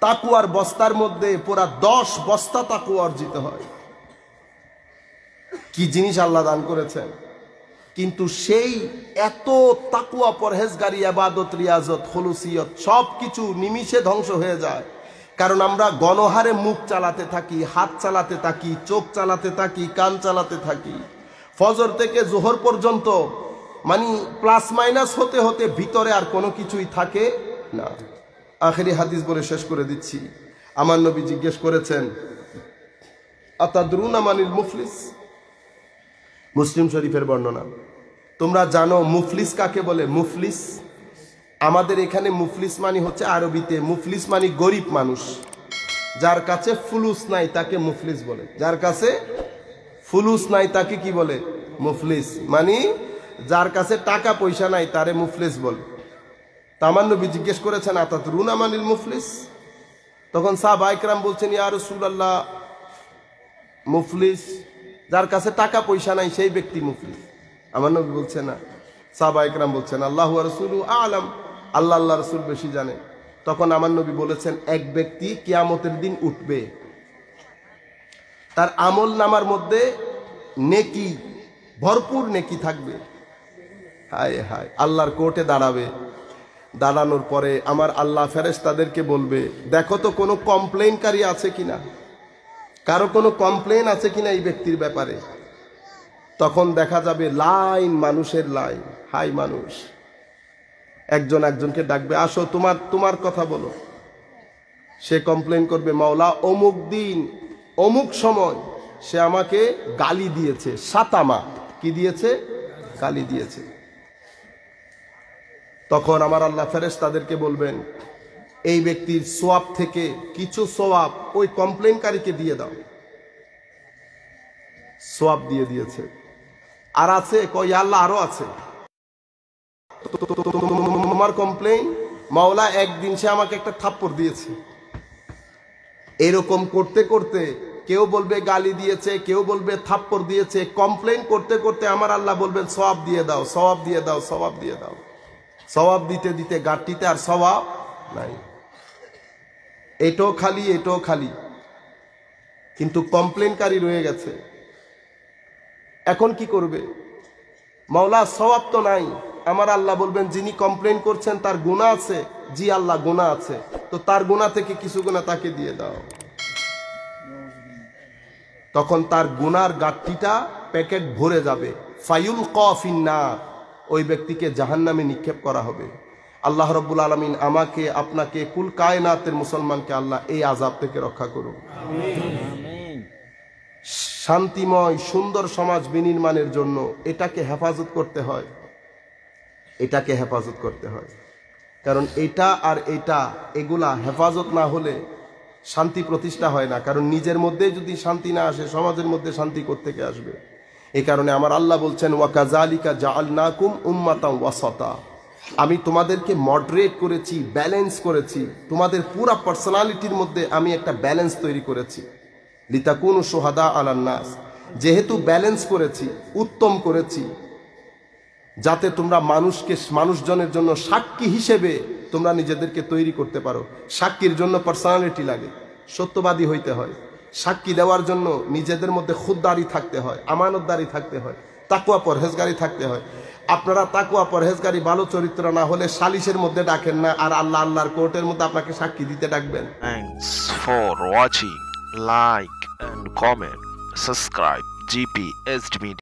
Speaker 1: তাকওয়ার বস্তার মধ্যে পুরা 10 বস্তা তাকওয়া অর্জিত হয়। কি জিনিস আল্লাহ দান করেছেন! কিন্তু সেই এত তাকওয়া পরহেজগারি ইবাদত রিয়াজত খুলুসিয়ত সবকিছু নিমিষে ধ্বংস হয়ে যায়। কারণ আমরা গণহারে মুখ চালাতে থাকি, হাত চালাতে থাকি, চোখ চালাতে থাকি, কান চালাতে থাকি। ফজর থেকে জোহর পর্যন্ত মানে প্লাস মাইনাস হতে হতে ভিতরে আর কোনো কিছুই থাকে না। আখেরি হাদিস বলে শেষ করে দিচ্ছি। আমার নবী জিজ্ঞেস করেছেন, আতাদরুনা মানিল মুফলিস? মুসলিম শরীফের বর্ণনা। তোমরা জানো মুফলিস কাকে বলে? মুফলিস আমাদের এখানে মুফলিস মানে হচ্ছে আরবিতে মুফলিস মানে গরিব মানুষ। যার কাছে ফুলুস নাই তাকে মুফলিস বলে। যার কাছে ফুলুস নাই তাকে কি বলে? মুফলিস। মানে যার কাছে টাকা পয়সা নাই তারে মুফলিস বলে। আমার নবী জিজ্ঞেস করেছেন, আতাদরুনা মানিল মুফলিস? তখন সাহাবায়ে কেরাম বলছেন, ইয়া রাসূলুল্লাহ, মুফলিস যার কাছে টাকা পয়সা নাই সেই ব্যক্তি মুফলিস। আমার নবী বলছেন না, সাহাবায়ে কেরাম বলছেন, আল্লাহু ওয়া রাসূলুহু আ'লাম, আল্লাহ আল্লাহ রাসূল বেশি জানে। তখন আমার নবী বলেছেন, এক ব্যক্তি কিয়ামতের দিন উঠবে, তার আমল নামার মধ্যে নেকি ভরপুর নেকি থাকবে। হায় হায়, আল্লাহর কোর্টে দাঁড়াবে। দাঁড়ানোর পরে আমার আল্লাহ ফেরেশতাদেরকে বলবে, দেখো তো কোনো কমপ্লেইনকারী আছে কিনা, কারো কোনো কমপ্লেন আছে কিনা এই ব্যক্তির ব্যাপারে। তখন দেখা যাবে লাইন, মানুষের লাইন। হাই মানুষ, একজন একজনকে ডাকবে, আসো তোমার কথা বলো। সে কমপ্লেন করবে, মাওলা অমুক দিন অমুক সময় সে আমাকে গালি দিয়েছে, সাতামা। কি দিয়েছে? গালি দিয়েছে। তখন আমার আল্লাহ ফেরেশতাদেরকে বলবেন, এই ব্যক্তির সওয়াব থেকে কিছু সওয়াব ওই কমপ্লেনকারীকে দিয়ে দাও। সওয়াব দিয়ে দিয়েছে। আর আছে? কই আল্লাহ আরো আছে। তোমার কমপ্লেন, মাওলা একদিন সে আমাকে একটা থাপ্পড় দিয়েছে। এরকম করতে করতে কেউ বলবে গালি দিয়েছে, কেউ বলবে থাপ্পড় দিয়েছে। কমপ্লেন করতে করতে আমার আল্লাহ বলবেন, সওয়াব দিয়ে দাও, সওয়াব দিয়ে দাও, সওয়াব দিয়ে দাও। সওয়াব দিতে দিতে গাঁটটিতে আর সওয়াব নাই। এটাও খালি, এটাও খালি, কিন্তু কমপ্লেনকারী রয়ে গেছে। এখন কি করবে? মাওলা সওয়াব তো নাই। আমার আল্লাহ বলবেন, যিনি কমপ্লেন করছেন তার গুনাহ আছে? জি আল্লাহ, গুনাহ আছে। তো তার গুনাহ থেকে কিছু গুনাহ তাকে দিয়ে দাও। তখন তার গুনার গাঁটটিটা প্যাকেট ভরে যাবে, ফায়ুলকা ফিন্নার, ওই ব্যক্তিকে জাহান্নামে নিক্ষেপ করা হবে। আল্লাহ রাব্বুল আলামিন আমাকে আপনাকে কুল কায়নাতের মুসলমানকে আল্লাহ এই আযাব থেকে রক্ষা করুন। শান্তিময় সুন্দর সমাজ বিনির্মাণের জন্য এটাকে হেফাজত করতে হয়, এটাকে হেফাজত করতে হয়। কারণ এটা আর এটা এগুলা হেফাজত না হলে শান্তি প্রতিষ্ঠা হয় না। কারণ নিজের মধ্যে যদি শান্তি না আসে, সমাজের মধ্যে শান্তি কোত্থেকে আসবে? এই কারণে আমার আল্লাহ বলছেন ওয়াকাযালিকা জাআলনাকুম উম্মাতান ওয়াসাতা, আমি তোমাদেরকে মডারেট করেছি, ব্যালেন্স করেছি। তোমাদের পুরা পার্সোনালিটির মধ্যে আমি একটা ব্যালেন্স তৈরি করেছি। লিতাকুনু শুহাদা আলান নাস, যেহেতু ব্যালেন্স করেছি, উত্তম করেছি, যাতে তোমরা মানুষজনের জন্য সাক্ষী হিসেবে তোমরা নিজেদেরকে তৈরি করতে পারো। সাক্ষীর জন্য পার্সোনালিটি লাগে, সত্যবাদী হইতে হয়। সাক্ষী দেওয়ার জন্য নিজেদের মধ্যে খুদদারি থাকতে হয়, আমানতদারি থাকতে হয়, তাকওয়া পরহেজগারি থাকতে হয়। আপনারা তাকওয়া পরহেজগারি ভালো চরিত্র না হলে সালিশের মধ্যে ডাকেন না, আর আল্লাহর কোর্টের মধ্যে আপনাকে সাক্ষী দিতে ডাকবেন।
Speaker 2: Thanks for watching. Like and comment. Subscribe GP SD Media.